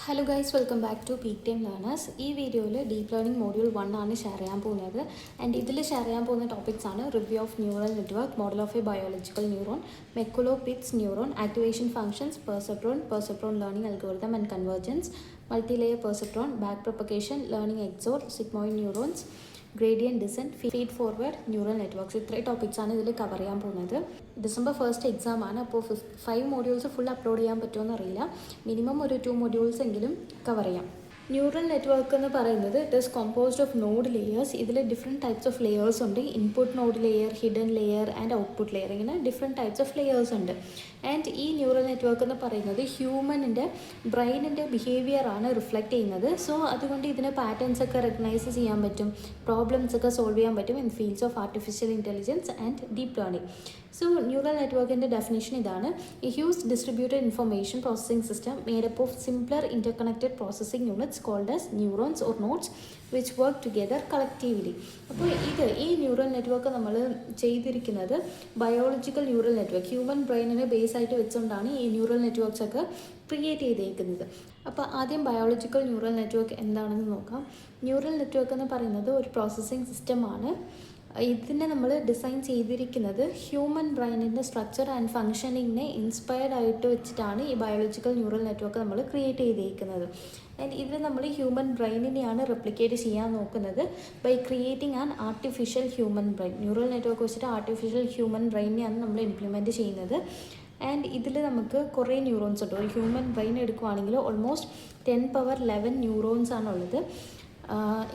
Hello guys, welcome back to Peak Time Learners. ഈ വീഡിയോയിൽ deep learning module 1 ആണ് share ചെയ്യാൻ പോകുന്നത്. ആൻഡ് ഇതിൽ ഷെയർ ചെയ്യാൻ പോകുന്ന ടോപ്പിക്സ് ആണ് review of neural network, model of a biological neuron, McCulloch Pitts neuron, activation functions, perceptron learning algorithm and convergence, multilayer perceptron, back propagation, learning XOR, sigmoid neurons, gradient descent, feed forward neural networks. ഇത്രയും ടോപ്പിക്സാണ് ഇതിൽ cover ചെയ്യാൻ പോകുന്നത്. December 1st exam ആണ്. അപ്പോൾ 5 modules full upload ചെയ്യാൻ പറ്റുമോ എന്നറിയില്ല. മിനിമം ഒരു 2 മോഡ്യൂൾസ് എങ്കിലും കവർ ചെയ്യാം. ന്യൂറൽ നെറ്റ്വർക്ക് എന്ന് പറയുന്നത് it is composed of node layers. ഇതിൽ ഡിഫറെൻറ്റ് ടൈപ്സ് ഓഫ് ലെയേഴ്സ് ഉണ്ട്. Input node layer, hidden layer and output layer, ഇങ്ങനെ ഡിഫറെൻറ്റ് ടൈപ്സ് ഓഫ് ലെയേഴ്സ് ഉണ്ട്. ആൻഡ് ഈ ന്യൂറൽ നെറ്റ്വർക്ക് എന്ന് പറയുന്നത് ഹ്യൂമനിൻ്റെ ബ്രെയിനിൻ്റെ ബിഹേവിയറാണ് റിഫ്ലക്റ്റ് ചെയ്യുന്നത്. സോ അതുകൊണ്ട് ഇതിന് പാറ്റേൺസ് ഒക്കെ റെക്കഗ്നൈസ് ചെയ്യാൻ പറ്റും, പ്രോബ്ലംസ് ഒക്കെ സോൾവ് ചെയ്യാൻ പറ്റും in fields of artificial intelligence and deep learning. So neural നെറ്റ്വർക്കിൻ്റെ ഡെഫിനേഷൻ ഇതാണ്: a huge distributed information processing system made up of simpler interconnected processing units called as neurons or nodes which work together collectively. അപ്പോൾ ഈ neural network നമ്മൾ ചെയ്തിരിക്കുന്നത് biological neural network, human ബ്രെയിനിനെ base ആയിട്ട് വെച്ചുകൊണ്ടാണ് ഈ ന്യൂറൽ നെറ്റ്വർക്ക്സ് ഒക്കെ ക്രിയേറ്റ് ചെയ്തേക്കുന്നത്. അപ്പോൾ ആദ്യം ബയോളജിക്കൽ ന്യൂറൽ നെറ്റ്വർക്ക് എന്താണെന്ന് നോക്കാം. ന്യൂറൽ നെറ്റ്വർക്ക് എന്ന് പറയുന്നത് ഒരു പ്രോസസ്സിംഗ് സിസ്റ്റമാണ്. ഇതിനെ നമ്മൾ ഡിസൈൻ ചെയ്തിരിക്കുന്നത് ഹ്യൂമൻ ബ്രെയിനിൻ്റെ സ്ട്രക്ചർ ആൻഡ് ഫങ്ഷനിങ്ങിനെ ഇൻസ്പയർഡ് ആയിട്ട് വെച്ചിട്ടാണ് ഈ ബയോളജിക്കൽ ന്യൂറൽ നെറ്റ്വർക്ക് നമ്മൾ ക്രിയേറ്റ് ചെയ്തിരിക്കുന്നത്. ആൻഡ് ഇതിൽ നമ്മൾ ഹ്യൂമൻ ബ്രെയിനിനെയാണ് റെപ്ലിക്കേറ്റ് ചെയ്യാൻ നോക്കുന്നത് by creating an artificial human brain. Neural network വെച്ചിട്ട് ആർട്ടിഫിഷ്യൽ ഹ്യൂമൻ ബ്രെയിനെയാണ് നമ്മൾ ഇംപ്ലിമെൻറ്റ് ചെയ്യുന്നത്. ആൻഡ് ഇതിൽ നമുക്ക് കുറേ ന്യൂറോൺസ് ഉണ്ട്. ഒരു ഹ്യൂമൻ ബ്രെയിൻ എടുക്കുവാണെങ്കിൽ ഓൾമോസ്റ്റ് 10^11 ന്യൂറോൺസ് ആണുള്ളത്.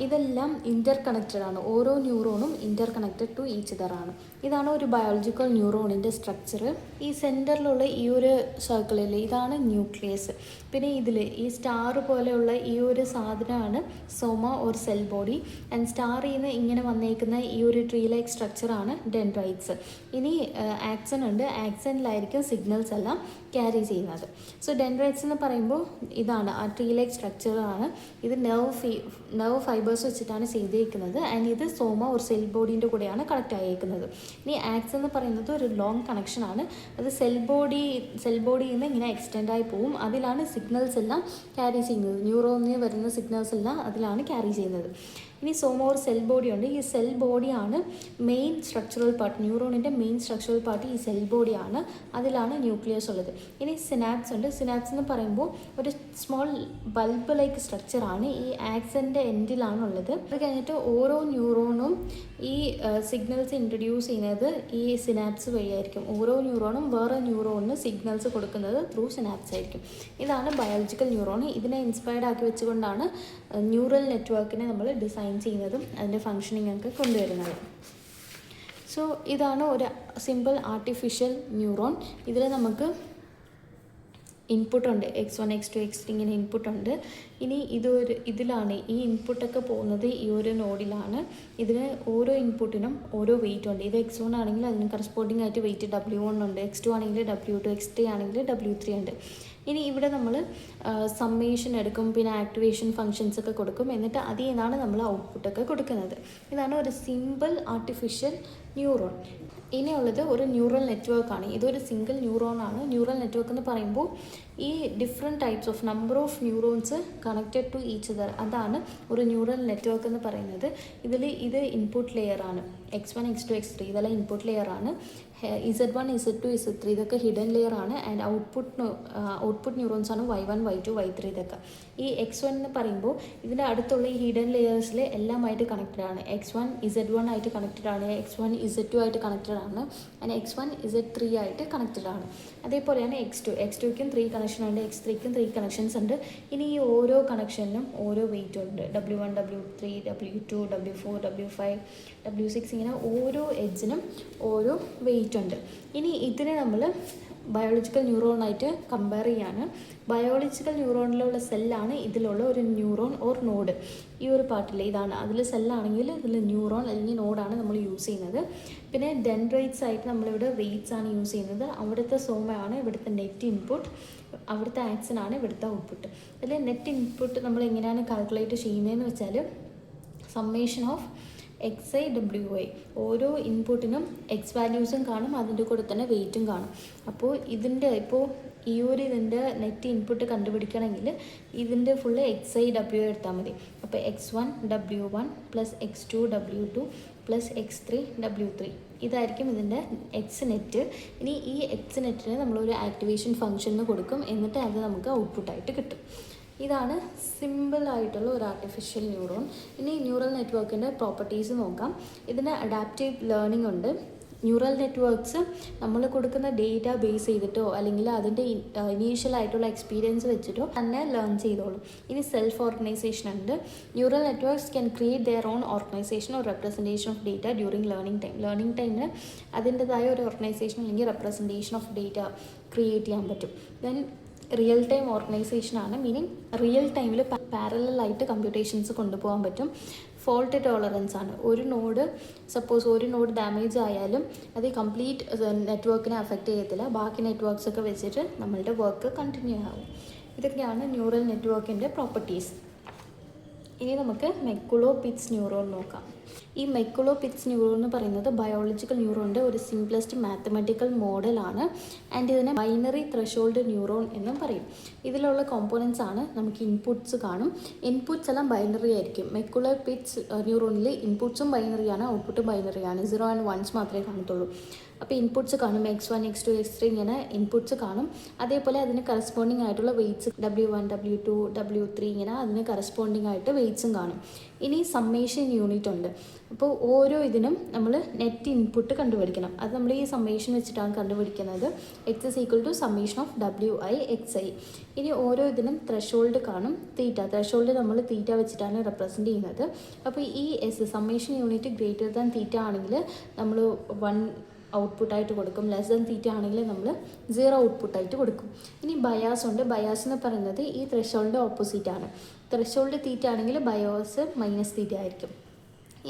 ഇതെല്ലാം ഇൻ്റർ കണക്റ്റഡ് ആണ്. ഓരോ ന്യൂറോണും ഇൻ്റർ കണക്റ്റഡ് ടു ഈച്ച് അതറാണ്. ഇതാണ് ഒരു ബയോളജിക്കൽ ന്യൂറോണിൻ്റെ സ്ട്രക്ചർ. ഈ സെൻറ്ററിലുള്ള ഈ ഒരു സർക്കിളിൽ ഇതാണ് ന്യൂക്ലിയസ്. പിന്നെ ഇതിൽ ഈ സ്റ്റാർ പോലെയുള്ള ഈ ഒരു സാധനമാണ് സോമ ഓർ സെൽ ബോഡി. ആൻഡ് സ്റ്റാറിൽ നിന്ന് ഇങ്ങനെ വന്നേക്കുന്ന ഈ ഒരു ട്രീ ലൈക്ക് സ്ട്രക്ചറാണ് ഡെൻഡ്രൈറ്റ്സ്. ഇനി ആക്സൺ ഉണ്ട്. ആക്സണിലായിരിക്കും സിഗ്നൽസ് എല്ലാം ക്യാരി ചെയ്യുന്നത്. സോ ഡെൻഡ്രൈറ്റ്സ് എന്ന് പറയുമ്പോൾ ഇതാണ് ആ ട്രീ ലൈക്ക് സ്ട്രക്ചറാണ്. ഇത് നെർവ് ഫൈബേഴ്സ് വെച്ചിട്ടാണ് ചെയ്തേക്കുന്നത്. ആൻഡ് ഇത് സോമ ഒരു സെൽ ബോഡീൻ്റെ കൂടെയാണ് കണക്റ്റ് ആയേക്കുന്നത്. ഇനി ആക്സ് എന്ന് പറയുന്നത് ഒരു ലോങ് കണക്ഷനാണ്. അത് സെൽ ബോഡിയിൽ നിന്ന് ഇങ്ങനെ എക്സ്റ്റെൻഡായി പോവും. അതിലാണ് സിഗ്നൽസ് എല്ലാം ക്യാരി ചെയ്യുന്നത്. ന്യൂറോണിൽ വരുന്ന സിഗ്നൽസ് എല്ലാം അതിലാണ് ക്യാരി ചെയ്യുന്നത്. ഇനി സോമ ഒരു സെൽ ബോഡി ഉണ്ട്. ഈ സെൽ ബോഡിയാണ് മെയിൻ സ്ട്രക്ചറൽ പാർട്ട്. ന്യൂറോണിൻ്റെ മെയിൻ സ്ട്രക്ചറൽ പാർട്ട് ഈ സെൽ ബോഡിയാണ്. അതിലാണ് ന്യൂക്ലിയസ് ഉള്ളത്. ഇനി സിനാപ്സ് ഉണ്ട്. സിനാപ്സ് എന്ന് പറയുമ്പോൾ ഒരു സ്മോൾ ബൾബ് ലൈക്ക് സ്ട്രക്ചറാണ് ഈ ആക്സൻ്റെ എൻഡിലാണുള്ളത്. അത് കഴിഞ്ഞിട്ട് ഓരോ ന്യൂറോണും ഈ സിഗ്നൽസ് ഇൻട്രൊഡ്യൂസ് ചെയ്യുന്നത് ഈ സിനാപ്സ് വഴിയായിരിക്കും. ഓരോ ന്യൂറോണും വേറെ ന്യൂറോണിന് സിഗ്നൽസ് കൊടുക്കുന്നത് ത്രൂ സിനാപ്സ് ആയിരിക്കും. ഇതാണ് ബയോളജിക്കൽ ന്യൂറോൺ. ഇതിനെ ഇൻസ്പയർഡ് ആക്കി വെച്ചുകൊണ്ടാണ് ന്യൂറൽ നെറ്റ്വർക്കിനെ നമ്മൾ ഡിസൈൻ ചെയ്യുന്നതും അതിൻ്റെ ഫങ്ഷനിങ് ഒക്കെ കൊണ്ടുവരുന്നത്. സോ ഇതാണ് ഒരു സിമ്പിൾ ആർട്ടിഫിഷ്യൽ ന്യൂറോൺ. ഇതിൽ നമുക്ക് ഇൻപുട്ടുണ്ട്. X1, X2, X3 ഇങ്ങനെ ഇൻപുട്ടുണ്ട്. ഇനി ഇതിലാണ് ഈ ഇൻപുട്ടൊക്കെ പോകുന്നത് ഈ ഒരു നോഡിലാണ്. ഇതിന് ഓരോ ഇൻപുട്ടിനും ഓരോ വെയിറ്റ് ഉണ്ട്. ഇത് X1 ആണെങ്കിൽ അതിന് കറസ്പോണ്ടിങ് ആയിട്ട് വെയിറ്റ് W1 ഉണ്ട്. X2 ആണെങ്കിൽ W2, X3 ആണെങ്കിൽ W3 ഉണ്ട്. ഇനി ഇവിടെ നമ്മൾ സമ്മേഷൻ എടുക്കും, പിന്നെ ആക്ടിവേഷൻ ഫങ്ഷൻസ് ഒക്കെ കൊടുക്കും. എന്നിട്ട് അതിൽ നിന്നാണ് നമ്മൾ ഔട്ട്പുട്ടൊക്കെ കൊടുക്കുന്നത്. ഇതാണ് ഒരു സിമ്പിൾ ആർട്ടിഫിഷ്യൽ ന്യൂറോൺ. ഇനിയുള്ളത് ഒരു ന്യൂറൽ നെറ്റ്വർക്കാണ്. ഇതൊരു സിംഗിൾ ന്യൂറോണാണ്. ന്യൂറൽ നെറ്റ്വർക്ക് എന്ന് പറയുമ്പോൾ ഈ different types of number of neurons connected to each other, അതാണ് ഒരു ന്യൂറൽ നെറ്റ്വർക്ക് എന്ന് പറയുന്നത്. ഇത് ഇൻപുട്ട് ലെയറാണ്. X1, X2, X3 ഇതെല്ലാം ഇൻപുട്ട് ലെയറാണ്. Z1, Z2, Z3 ഇതൊക്കെ ഹിഡൻ ലെയറാണ്. ആൻഡ് ഔട്ട്പുട്ട് ന്യൂറോൺസ് ആണ് Y1, Y2, Y3 ഇതൊക്കെ. ഈ X1 എന്ന് പറയുമ്പോൾ ഇതിൻ്റെ അടുത്തുള്ള ഈ ഹിഡൻ ലെയേഴ്സിൽ എല്ലാമായിട്ട് കണക്റ്റഡ് ആണ്. X1 Z1 ആയിട്ട് കണക്റ്റഡ് ആണ്, X1 Z2 ആയിട്ട് കണക്റ്റഡ് ആണ്, ആൻഡ് X1 Z3 ആയിട്ട് കണക്റ്റഡ് ആണ്. അതേപോലെയാണ് X2ക്കും 3 കണക്ഷൻ ഉണ്ട്, X3ക്കും 3 കണക്ഷൻസ് ഉണ്ട്. ഇനി ഈ ഓരോ കണക്ഷനിലും ഓരോ വെയിറ്റ് ഉണ്ട്. W1, W3, W2, W4, W5, W6 ഇങ്ങനെ ഓരോ എഡ്ജിനും ഓരോ വെയിറ്റ് ഉണ്ട്. ഇനി ഇതിനെ നമ്മൾ ബയോളജിക്കൽ ന്യൂറോണായിട്ട് കമ്പയർ ചെയ്യാണ്. ബയോളജിക്കൽ ന്യൂറോണിലുള്ള സെല്ലാണ് ഇതിലുള്ള ഒരു ന്യൂറോൺ ഓർ നോഡ്. ഈ ഒരു പാർട്ടിൽ ഇതാണ്. അതിൽ സെല്ലാണെങ്കിൽ ഇതിൽ ന്യൂറോൺ അല്ലെങ്കിൽ നോഡാണ് നമ്മൾ യൂസ് ചെയ്യുന്നത്. പിന്നെ ഡെൻഡ്രൈറ്റ്സ് ആയിട്ട് നമ്മളിവിടെ വെയിറ്റ്സ് ആണ് യൂസ് ചെയ്യുന്നത്. അവിടുത്തെ സോമയാണ് ഇവിടുത്തെ നെറ്റ് ഇൻപുട്ട്, അവിടുത്തെ ആക്സനാണ് ഇവിടുത്തെ ഔട്ട്പുട്ട്. അതിൽ നെറ്റ് ഇൻപുട്ട് നമ്മൾ എങ്ങനെയാണ് കാൽക്കുലേറ്റ് ചെയ്യുന്നതെന്ന് വെച്ചാൽ സമ്മേഷൻ ഓഫ് XI, WI. ഓരോ ഇൻപുട്ടിനും എക്സ് വാല്യൂസും കാണും, അതിൻ്റെ കൂടെ തന്നെ വെയിറ്റും കാണും. അപ്പോൾ ഇതിൻ്റെ ഇതിൻ്റെ നെറ്റ് ഇൻപുട്ട് കണ്ടുപിടിക്കണമെങ്കിൽ ഇതിൻ്റെ ഫുള്ള് XI, WI എടുത്താൽ മതി. അപ്പോൾ X1, W1 plus X2, W2 plus X3, W3 ഇതായിരിക്കും ഇതിൻ്റെ എക്സ് നെറ്റ്. ഇനി ഈ എക്സ് നെറ്റിന് നമ്മളൊരു ആക്ടിവേഷൻ ഫംഗ്ഷന് കൊടുക്കും, എന്നിട്ട് അത് നമുക്ക് ഔട്ട്പുട്ടായിട്ട് കിട്ടും. ഇതാണ് സിമ്പിളായിട്ടുള്ള ഒരു ആർട്ടിഫിഷ്യൽ ന്യൂറോൺ. ഇനി ന്യൂറൽ നെറ്റ്വർക്കിൻ്റെ പ്രോപ്പർട്ടീസ് നോക്കാം. ഇതിന് അഡാപ്റ്റീവ് ലേണിംഗ് ഉണ്ട്. ന്യൂറൽ നെറ്റ്വർക്ക്സ് നമ്മൾ കൊടുക്കുന്ന ഡേറ്റ ബേസ് ചെയ്തിട്ടോ അല്ലെങ്കിൽ അതിൻ്റെ ഇനീഷ്യലായിട്ടുള്ള എക്സ്പീരിയൻസ് വെച്ചിട്ടോ തന്നെ ലേൺ ചെയ്തോളും. ഇനി സെൽഫ് ഓർഗനൈസേഷൻ ഉണ്ട്. Neural networks can create their own organisation or representation of data during learning time. Learning ടൈമിന് അതിൻ്റെതായ ഒരു ഓർഗനൈസേഷൻ അല്ലെങ്കിൽ റെപ്രസെൻറ്റേഷൻ ഓഫ് ഡേറ്റ ക്രിയേറ്റ് ചെയ്യാൻ പറ്റും. ദെൻ റിയൽ ടൈം ഓർഗനൈസേഷനാണ്, മീനിങ് റിയൽ ടൈമിൽ പാരലലായിട്ട് കമ്പ്യൂട്ടേഷൻസ് കൊണ്ടുപോകാൻ പറ്റും. ഫോൾട്ട് ടോളറൻസ് ആണ്. സപ്പോസ് ഒരു നോഡ് ഡാമേജ് ആയാലും അത് കംപ്ലീറ്റ് നെറ്റ്വർക്കിനെ അഫക്റ്റ് ചെയ്യത്തില്ല. ബാക്കി നെറ്റ്വർക്ക്സൊക്കെ വെച്ചിട്ട് നമ്മളുടെ വർക്ക് കണ്ടിന്യൂ ആകും. ഇതൊക്കെയാണ് ന്യൂറൽ നെറ്റ്വർക്കിൻ്റെ പ്രോപ്പർട്ടീസ്. ഇനി നമുക്ക് മെക്കുലോ-പിറ്റ്സ് ന്യൂറോൺ നോക്കാം. ഈ മെക്കുലോ-പിറ്റ്സ് ന്യൂറോൺ എന്ന് പറയുന്നത് ബയോളജിക്കൽ ന്യൂറോണിൻ്റെ ഒരു സിംപ്ലസ്റ്റ് മാത്തമാറ്റിക്കൽ മോഡലാണ്. ആൻഡ് ഇതിനെ ബൈനറി ത്രഷോൾഡ് ന്യൂറോൺ എന്നും പറയും. ഇതിലുള്ള കോമ്പോണൻസ് ആണ്, നമുക്ക് ഇൻപുട്സ് കാണും. ഇൻപുട്സ് എല്ലാം ബൈനറി ആയിരിക്കും. മെക്കുലോ-പിറ്റ്സ് ന്യൂറോണിൽ ഇൻപുട്സും ബൈനറിയാണ്, ഔട്ട്പുട്ടും ബൈനറിയാണ്. 0 and 1s മാത്രമേ കാണത്തുള്ളൂ. അപ്പോൾ ഇൻപുട്സ് കാണും, X1, X2, X3 ഇങ്ങനെ ഇൻപുട്സ് കാണും. അതേപോലെ അതിന് കറസ്പോണ്ടിങ് ആയിട്ടുള്ള വെയ്റ്റ്സ് W1, W2, W3 ഇങ്ങനെ അതിന് കറസ്പോണ്ടിങ് ആയിട്ട് വെയ്റ്റ്സും കാണും. ഇനി സമ്മേഷൻ യൂണിറ്റ് ഉണ്ട്. അപ്പോൾ ഓരോ ഇതിനും നമ്മൾ നെറ്റ് ഇൻപുട്ട് കണ്ടുപിടിക്കണം. അത് നമ്മൾ ഈ സമ്മേഷൻ വെച്ചിട്ടാണ് കണ്ടുപിടിക്കുന്നത്. X = summation of WI, XI. ഇനി ഓരോ ഇതിനും ത്രഷോൾഡ് കാണും, തീറ്റ. ത്രഷോൾഡ് നമ്മൾ തീറ്റ വെച്ചിട്ടാണ് റെപ്രസെൻറ്റ് ചെയ്യുന്നത്. അപ്പോൾ ഈ സമ്മേഷൻ യൂണിറ്റ് ഗ്രേറ്റർ ദാൻ തീറ്റ ആണെങ്കിൽ നമ്മൾ 1 ഔട്ട്പുട്ടായിട്ട് കൊടുക്കും. ലെസ് ദാൻ തീറ്റ ആണെങ്കിൽ നമ്മൾ 0 ഔട്ട്പുട്ടായിട്ട് കൊടുക്കും. ഇനി ബയാസ് ഉണ്ട്. ബയാസ് എന്ന് പറയുന്നത് ഈ ത്രഷോൾഡ് ഓപ്പോസിറ്റാണ്. ത്രഷോൾഡ് തീറ്റ ആണെങ്കിൽ ബയോസ് മൈനസ് തീറ്റ ആയിരിക്കും.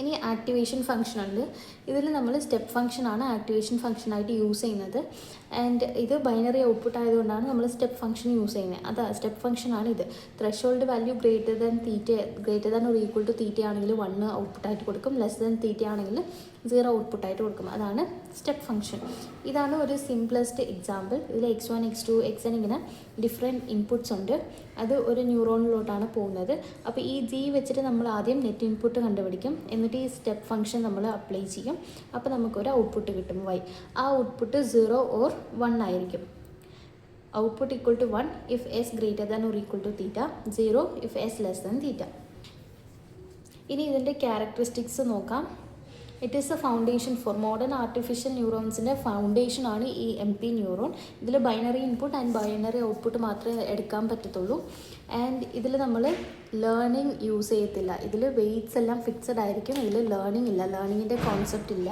ഇനി ആക്ടിവേഷൻ ഫംഗ്ഷൻ ഉണ്ട്. ഇതിൽ നമ്മൾ സ്റ്റെപ്പ് ഫംഗ്ഷനാണ് ആക്ടിവേഷൻ ഫംഗ്ഷനായിട്ട് യൂസ് ചെയ്യുന്നത്. ആൻഡ് ഇത് ബൈനറി ഔട്ട്പുട്ട് ആയതുകൊണ്ടാണ് നമ്മൾ സ്റ്റെപ്പ് ഫംഗ്ഷൻ യൂസ് ചെയ്യുന്നത്. അതാ സ്റ്റെപ്പ് ഫംഗ്ഷനാണ് ഇത്. Threshold value greater than or equal to തീറ്റ ആണെങ്കിൽ 1 ഔട്ട്പുട്ടായിട്ട് കൊടുക്കും. ലെസ് ദാൻ തീറ്റ ആണെങ്കിൽ 0 ഔട്ട്പുട്ടായിട്ട് കൊടുക്കും. അതാണ് സ്റ്റെപ്പ് ഫംഗ്ഷൻ. ഇതാണ് ഒരു സിംപ്ലസ്റ്റ് എക്സാമ്പിൾ. ഇതിൽ X1, X2, Xn ഇങ്ങനെ ഡിഫറെൻറ്റ് ഇൻപുട്സ് ഉണ്ട്. അത് ഒരു ന്യൂറോണിലോട്ടാണ് പോകുന്നത്. അപ്പോൾ ഈ G വെച്ചിട്ട് നമ്മൾ ആദ്യം നെറ്റ് ഇൻപുട്ട് കണ്ടുപിടിക്കും. എന്നിട്ട് ഈ സ്റ്റെപ്പ് ഫംഗ്ഷൻ നമ്മൾ അപ്ലൈ ചെയ്യും. അപ്പോൾ നമുക്കൊരു ഔട്ട്പുട്ട് കിട്ടും Y. ആ ഔട്ട്പുട്ട് 0 or 1 ആയിരിക്കും. Output equal to 1 if S greater than or equal to theta, 0 if S less than theta. ഇനി ഇതിൻ്റെ ക്യാരക്ടറിസ്റ്റിക്സ് നോക്കാം. It is a foundation for modern artificial ന്യൂറോൺസിൻ്റെ ഫൗണ്ടേഷനാണ് ഈ MP ന്യൂറോൺ. ഇതിൽ binary input and binary output മാത്രമേ എടുക്കാൻ പറ്റത്തുള്ളൂ. ആൻഡ് ഇതിൽ നമ്മൾ ലേണിംഗ് യൂസ് ചെയ്യത്തില്ല. ഇതിൽ വെയ്റ്റ്സ് എല്ലാം ഫിക്സഡ് ആയിരിക്കും. ഇതിൽ ലേണിംഗ് ഇല്ല, ലേണിങ്ങിൻ്റെ കോൺസെപ്റ്റ് ഇല്ല.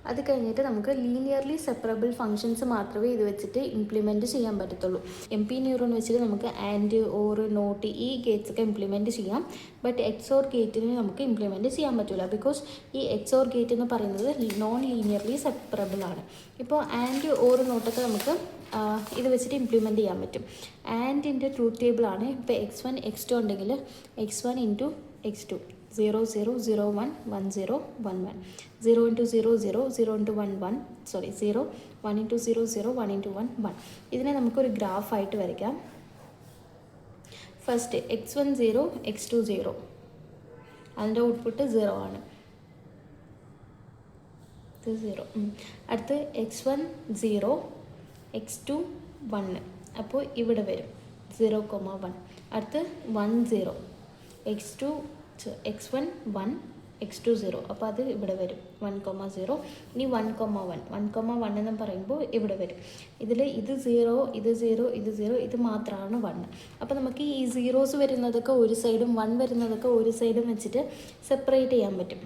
അത് കഴിഞ്ഞിട്ട് നമുക്ക് ലീനിയർലി സെപ്പറബിൾ ഫങ്ഷൻസ് മാത്രമേ ഇത് വെച്ചിട്ട് ഇംപ്ലിമെൻറ്റ് ചെയ്യാൻ പറ്റത്തുള്ളൂ. MP ന്യൂറോൺ വെച്ചിട്ട് നമുക്ക് ആൻഡ്, ഓർ, നോട്ട് ഈ ഗേറ്റ്സ് ഒക്കെ ഇംപ്ലിമെൻറ്റ് ചെയ്യാം. ബട്ട് XOR ഗേറ്റിന് നമുക്ക് ഇംപ്ലിമെൻറ്റ് ചെയ്യാൻ പറ്റില്ല. ബിക്കോസ് ഈ XOR ഗേറ്റ് എന്ന് പറയുന്നത് നോൺ ലീനിയർലി സെപ്പറബിൾ ആണ്. ഇപ്പോൾ ആൻഡ്, ഓർ, നോട്ടൊക്കെ നമുക്ക് ഇത് വെച്ചിട്ട് ഇംപ്ലിമെൻറ്റ് ചെയ്യാൻ പറ്റും. ആൻഡിൻ്റെ ട്രൂത്ത് ടേബിളാണ്. ഇപ്പോൾ X1, X2 ഉണ്ടെങ്കിൽ X1 × X2 0 0 0 1 1 0 1 1 0 × 0 0 0 × 1 1 0 1 × 0 0 1 × 1 1. ഇതിനെ നമുക്കൊരു ഗ്രാഫായിട്ട് വരയ്ക്കാം. ഫസ്റ്റ് X1 0 X2 0, അതിൻ്റെ ഔട്ട്പുട്ട് 0 ആണ്. ഇത് 0. അടുത്ത് X1 0 X2 1, അപ്പോൾ ഇവിടെ വരും 0, 1. അടുത്ത് 1 0 X1 1 X2 0, അപ്പോൾ അത് ഇവിടെ വരും 1, 0. ഇനി 1, 1 എന്ന് പറയുമ്പോൾ ഇവിടെ വരും. ഇതിൽ ഇത് 0, ഇത് 0, ഇത് 0, ഇത് മാത്രമാണ് 1. അപ്പോൾ നമുക്ക് ഈ സീറോസ് വരുന്നതൊക്കെ ഒരു സൈഡും 1 വരുന്നതൊക്കെ ഒരു സൈഡും വെച്ചിട്ട് സെപ്പറേറ്റ് ചെയ്യാൻ പറ്റും.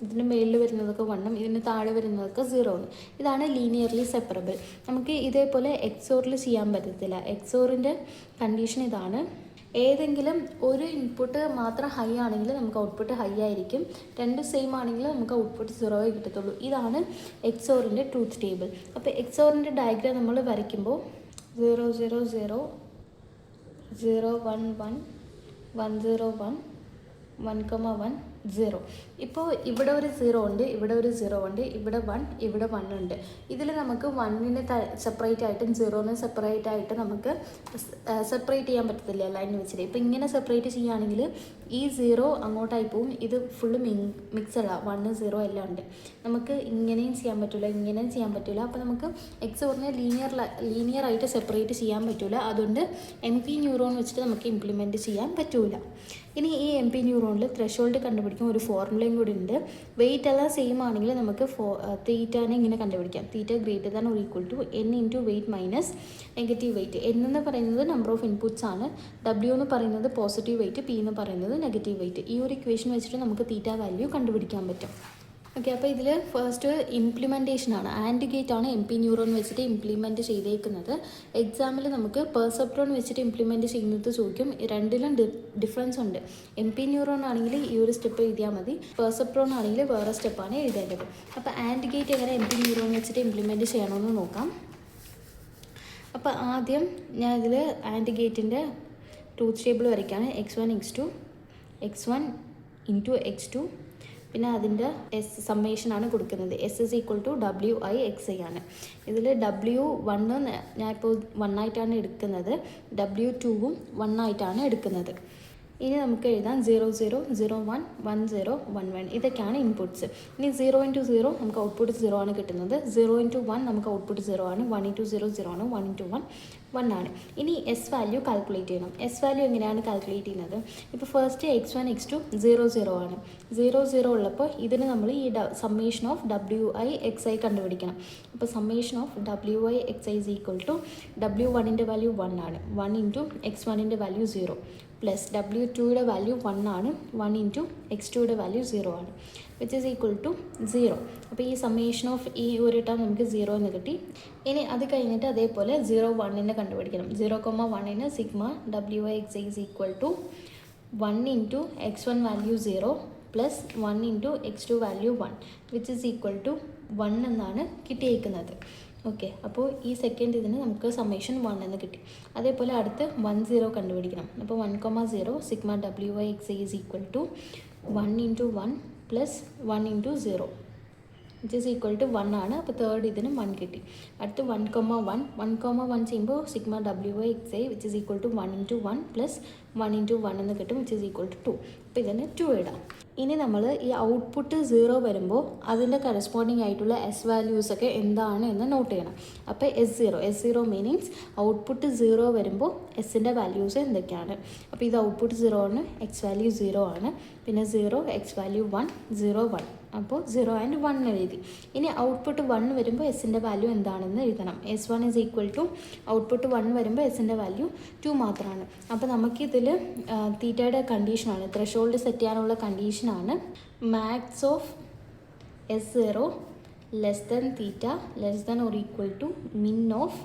ഇതിന് മേളിൽ വരുന്നതൊക്കെ 1ഉം ഇതിന് താഴെ വരുന്നതൊക്കെ 0. ഇതാണ് ലീനിയർലി സെപ്പറബിൾ. നമുക്ക് ഇതേപോലെ XORൽ ചെയ്യാൻ പറ്റത്തില്ല. XORൻ്റെ കണ്ടീഷൻ ഇതാണ്. ഏതെങ്കിലും ഒരു ഇൻപുട്ട് മാത്രം ഹൈ ആണെങ്കിൽ നമുക്ക് ഔട്ട്പുട്ട് ഹൈ ആയിരിക്കും. 2 സെയിം ആണെങ്കിൽ നമുക്ക് ഔട്ട്പുട്ട് 0 കിട്ടത്തുള്ളൂ. ഇതാണ് XORൻ്റെ ട്രൂത്ത് ടേബിൾ. അപ്പോൾ XORൻ്റെ ഡയഗ്രാം നമ്മൾ വരയ്ക്കുമ്പോൾ 0 0 0 0 1 1 1 0 1 1, 1 0. ഇപ്പോൾ ഇവിടെ ഒരു 0 ഉണ്ട്, ഇവിടെ ഒരു 0 ഉണ്ട്, ഇവിടെ 1, ഇവിടെ 1 ഉണ്ട്. ഇതിൽ നമുക്ക് 1നെ സെപ്പറേറ്റ് ആയിട്ടും 0നെ സെപ്പറേറ്റ് ആയിട്ട് നമുക്ക് സെപ്പറേറ്റ് ചെയ്യാൻ പറ്റത്തില്ല ലൈൻ വെച്ചിട്ട്. ഇപ്പോൾ ഇങ്ങനെ സെപ്പറേറ്റ് ചെയ്യുകയാണെങ്കിൽ ഈ 0 അങ്ങോട്ടായി പോവും, ഇത് ഫുള്ള് മിക്സഡാണ്, 1, 0 എല്ലാം ഉണ്ട്. നമുക്ക് ഇങ്ങനെയും ചെയ്യാൻ പറ്റില്ല, ഇങ്ങനെയും ചെയ്യാൻ പറ്റില്ല. അപ്പോൾ നമുക്ക് എക്സ് പറഞ്ഞാൽ ലീനിയർ ആയിട്ട് സെപ്പറേറ്റ് ചെയ്യാൻ പറ്റില്ല. അതുകൊണ്ട് MP ന്യൂറോൺ വെച്ചിട്ട് നമുക്ക് ഇംപ്ലിമെൻറ്റ് ചെയ്യാൻ പറ്റില്ല. ഇനി ഈ MP ന്യൂറോണിൽ ത്രഷോൾഡ് കണ്ടുപിടിക്കാൻ ഒരു ഫോർമുലയും കൂടി ഉണ്ട്. വെയിറ്റ് എല്ലാം സെയിം ആണെങ്കിൽ നമുക്ക് തീറ്റാനെ ഇങ്ങനെ കണ്ടുപിടിക്കാം. Theta greater than or equal to n into weight minus negative weight. n എന്ന് പറയുന്നത് നമ്പർ ഓഫ് ഇൻപുട്സ് ആണ്, W എന്ന് പറയുന്നത് പോസിറ്റീവ് വെയിറ്റ്, P എന്ന് പറയുന്നത് നെഗറ്റീവ് വെയിറ്റ്. ഈ ഒരു ഇക്വേഷൻ വെച്ചിട്ട് നമുക്ക് തീറ്റ വാല്യൂ കണ്ടുപിടിക്കാൻ പറ്റും. ഓക്കെ, അപ്പോൾ ഇതിൽ ഫസ്റ്റ് ഇംപ്ലിമെൻറ്റേഷനാണ്. ആൻഡ് ഗേറ്റ് ആണ് MP ന്യൂറോൺ വെച്ചിട്ട് ഇംപ്ലിമെൻറ്റ് ചെയ്തേക്കുന്നത്. എക്സാമിൽ നമുക്ക് പെർസെപ്ട്രോൺ വെച്ചിട്ട് ഇംപ്ലിമെൻറ്റ് ചെയ്യുന്നത് ചോദിക്കും. രണ്ടിലും ഡിഫറൻസ് ഉണ്ട്. MP ന്യൂറോൺ ആണെങ്കിൽ ഈ ഒരു സ്റ്റെപ്പ് എഴുതിയാൽ മതി, പെർസെപ്ട്രോൺ ആണെങ്കിൽ വേറെ സ്റ്റെപ്പാണ് എഴുതേണ്ടത്. അപ്പോൾ ആൻഡ് ഗേറ്റ് എങ്ങനെ MP ന്യൂറോൺ വെച്ചിട്ട് ഇംപ്ലിമെൻറ്റ് ചെയ്യണമെന്ന് നോക്കാം. അപ്പോൾ ആദ്യം ഞാൻ ഇതിൽ ആൻഡ് ഗേറ്റിൻ്റെ truth table വരയ്ക്കാണ്. x1 x2 x1 into x2, പിന്നെ അതിൻ്റെ സമ്മേഷനാണ് കൊടുക്കുന്നത്. S is equal to WI XI ആണ്. ഇതിൽ W1 ഞാനിപ്പോൾ 1 ആയിട്ടാണ് എടുക്കുന്നത്, W2ഉം 1 ആയിട്ടാണ് എടുക്കുന്നത്. ഇനി നമുക്ക് എഴുതാം 0 0 0 1 1 0 1 1. ഇതൊക്കെയാണ് ഇൻപുട്ട്സ്. ഇനി 0 ഇൻറ്റു 0 നമുക്ക് ഔട്ട്പുട്ട് 0 ആണ് കിട്ടുന്നത്. 0 ഇൻറ്റു 1 നമുക്ക് ഔട്ട്പുട്ട് 0 ആണ്. 1 ഇൻറ്റു 0 0 ആണ്. 1 ഇൻറ്റു 1 1 ആണ്. ഇനി S വാല്യൂ കാൽക്കുലേറ്റ് ചെയ്യണം. S വാല്യൂ എങ്ങനെയാണ് കാൽക്കുലേറ്റ് ചെയ്യുന്നത്? ഇപ്പോൾ ഫസ്റ്റ് x1 x2 0 0 ആണ്. 0 0 ഉള്ളപ്പോൾ ഇതിന് നമ്മൾ ഈ സമ്മേഷൻ ഓഫ് WI XI കണ്ടുപിടിക്കണം. അപ്പോൾ summation of WI XI is equal to W1ൻ്റെ വാല്യൂ 1 ആണ്, 1 ഇൻറ്റു x1ൻ്റെ വാല്യൂ 0 പ്ലസ് W2യുടെ വാല്യൂ 1 ആണ്, 1 ഇൻറ്റു x2യുടെ വാല്യൂ 0 ആണ്, വിച്ച് ഈസ് ഈക്വൽ ടു 0. അപ്പോൾ ഈ സമ്മേഷൻ ഓഫ് ഈ ഒരു ടേം നമുക്ക് 0 എന്ന് കിട്ടി. ഇനി അത് കഴിഞ്ഞിട്ട് അതേപോലെ 0 1നെ കണ്ടുപിടിക്കണം. 0,1ന് sigma WI XI is equal to 1 into x1 value 0 plus 1 into x2 value 1, which is equal to 1 എന്നാണ് കിട്ടിയേക്കുന്നത്. ഓക്കെ, അപ്പോൾ ഈ സെക്കൻഡ് ഇതിന് നമുക്ക് സമ്മേഷൻ 1 എന്ന് കിട്ടി. അതേപോലെ അടുത്ത് 1 0 കണ്ടുപിടിക്കണം. അപ്പോൾ 1,0 sigma WI XI is equal to 1 into 1 plus 1 into 0, which is equal to 1 ആണ്. അപ്പോൾ തേർഡ് ഇതിന് 1 കിട്ടി. അടുത്ത് 1,1 ചെയ്യുമ്പോൾ sigma WI XI which is equal to 1 into 1 plus 1 into 1 എന്ന് കിട്ടും, വിച്ച് ഈസ് ഈക്വൽ ടു 2. അപ്പോൾ ഇതിന് 2 ഇടാം. ഇനി നമ്മൾ ഈ ഔട്ട്പുട്ട് 0 വരുമ്പോൾ അതിൻ്റെ കറസ്പോണ്ടിങ് ആയിട്ടുള്ള S വാല്യൂസൊക്കെ എന്താണ് എന്ന് നോട്ട് ചെയ്യണം. അപ്പോൾ S0 മീനിങ്സ് ഔട്ട്പുട്ട് 0 വരുമ്പോൾ എസിൻ്റെ വാല്യൂസ് എന്തൊക്കെയാണ്. അപ്പോൾ ഇത് ഔട്ട്പുട്ട് 0 ആണ്, X വാല്യൂ 0 ആണ്, പിന്നെ 0 X വാല്യൂ 1 0 1, അപ്പോൾ 0 ആൻഡ് 1 എഴുതി. ഇനി ഔട്ട്പുട്ട് 1 വരുമ്പോൾ എസിൻ്റെ വാല്യൂ എന്താണെന്ന് എഴുതണം. S1 is equal to output 1 വരുമ്പോൾ എസിൻ്റെ വാല്യൂ 2 മാത്രമാണ്. അപ്പോൾ നമുക്കിതിൽ തീറ്റയുടെ കണ്ടീഷനാണ്, ത്രഷോൾഡ് സെറ്റ് ചെയ്യാനുള്ള കണ്ടീഷനാണ് max of S0 less than theta less than or equal to min of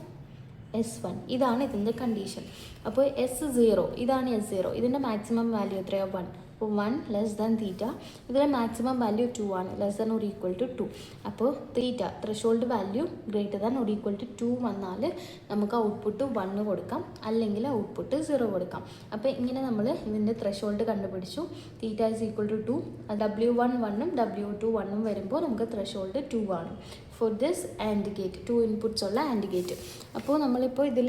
S1. ഇതാണ് ഇതിൻ്റെ കണ്ടീഷൻ. അപ്പോൾ S0 ഇതാണ് S0, ഇതിൻ്റെ മാക്സിമം വാല്യൂ എത്രയാണ്? 1. അപ്പോൾ 1 ലെസ് ദാൻ തീറ്റ, ഇതിലെ മാക്സിമം വാല്യൂ 2 ആണ്, less than or equal to 2. അപ്പോൾ theta threshold value greater than or equal to 2 വന്നാൽ നമുക്ക് ഔട്ട്പുട്ട് 1 കൊടുക്കാം, അല്ലെങ്കിൽ ഔട്ട്പുട്ട് 0 കൊടുക്കാം. അപ്പോൾ ഇങ്ങനെ നമ്മൾ ഇതിൻ്റെ ത്രഷോൾഡ് കണ്ടുപിടിച്ചു. Theta is equal to 2, W1 1ഉം W2 1ഉം വരുമ്പോൾ നമുക്ക് ത്രഷോൾഡ് 2 ആണ്. For this and gate 2 inputs ഉള്ള ആൻഡ് ഗേറ്റ്. അപ്പോൾ നമ്മളിപ്പോൾ ഇതിൽ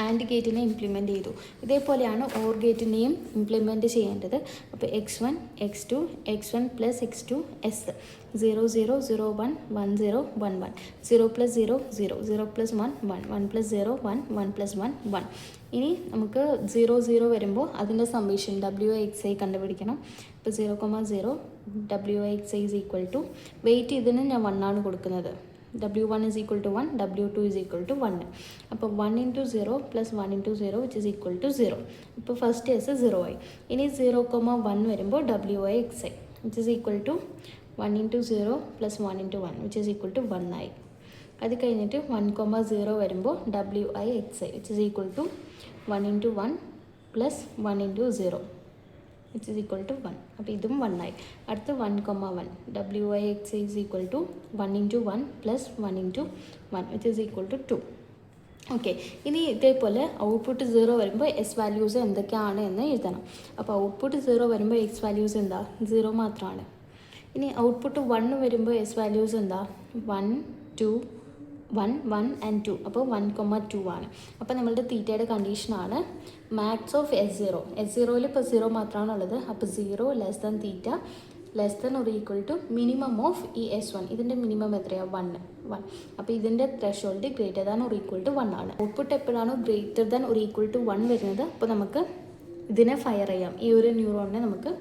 ആൻഡ് ഗേറ്റിനെ ഇംപ്ലിമെൻറ്റ് ചെയ്തു. ഇതേപോലെയാണ് ഓർ ഗേറ്റിനെയും ഇംപ്ലിമെൻറ്റ് ചെയ്യേണ്ടത്. അപ്പോൾ x1 x2 x1 plus x2 S 0 0 0 1 1 0 1 1 0 plus 0 0 0 plus 1 1 1 plus 0 1 1 plus 1 1. ഇനി നമുക്ക് 0 0 വരുമ്പോൾ അതിൻ്റെ സമ്മേഷൻ WI XI കണ്ടുപിടിക്കണം. ഇപ്പോൾ 0,0 WI XI is equal to weight ഇതിന് ഞാൻ 1 ആണ് കൊടുക്കുന്നത്. W1 is equal to 1, W2 is equal to 1. അപ്പോൾ 1 into 0 plus 1 into 0 which is equal to 0. ഇപ്പോൾ ഫസ്റ്റ് S 0 ആയി. ഇനി 0,1 വരുമ്പോൾ WI XI which is equal to 1 into 0 plus 1 into 1 which is equal to 1 ആയി. അത് കഴിഞ്ഞിട്ട് 1,0 വരുമ്പോൾ WI XI which is equal to 1 into 1 plus 1 into 0 which is equal to 1. അപ്പോൾ ഇതും 1 ആയി. അടുത്ത് 1,1 WI XI is equal to 1 into 1 plus 1 into 1 which is equal to 2. Okay, ഇനി ഇതേപോലെ ഔട്ട്പുട്ട് 0 വരുമ്പോൾ എസ് വാല്യൂസ് എന്തൊക്കെയാണ് എന്ന് എഴുതണം. അപ്പോൾ ഔട്ട്പുട്ട് 0 വരുമ്പോൾ എക്സ് വാല്യൂസ് എന്താ, 0 മാത്രമാണ്. ഇനി ഔട്ട്പുട്ട് 1 വരുമ്പോൾ എസ് വാല്യൂസ് എന്താ, 1 2 1 1 ആൻഡ് 2. അപ്പോൾ 1,2 ആണ്. അപ്പോൾ നമ്മളുടെ തീറ്റയുടെ കണ്ടീഷനാണ് മാക്സ് ഓഫ് S0 ഇപ്പോൾ 0 മാത്രമാണ് ഉള്ളത്. അപ്പോൾ 0 less than theta less than or equal to minimum of ഈ S1. ഇതിൻ്റെ മിനിമം എത്രയാണ്, 1. അപ്പോൾ ഇതിൻ്റെ threshold greater than or equal to 1 ആണ്. ഔട്ട്പുട്ട് എപ്പോഴാണോ greater than or equal to 1 വരുന്നത്, അപ്പോൾ നമുക്ക് ഇതിനെ ഫയർ ചെയ്യാം. ഈ ഒരു ന്യൂറോണിനെ നമുക്ക്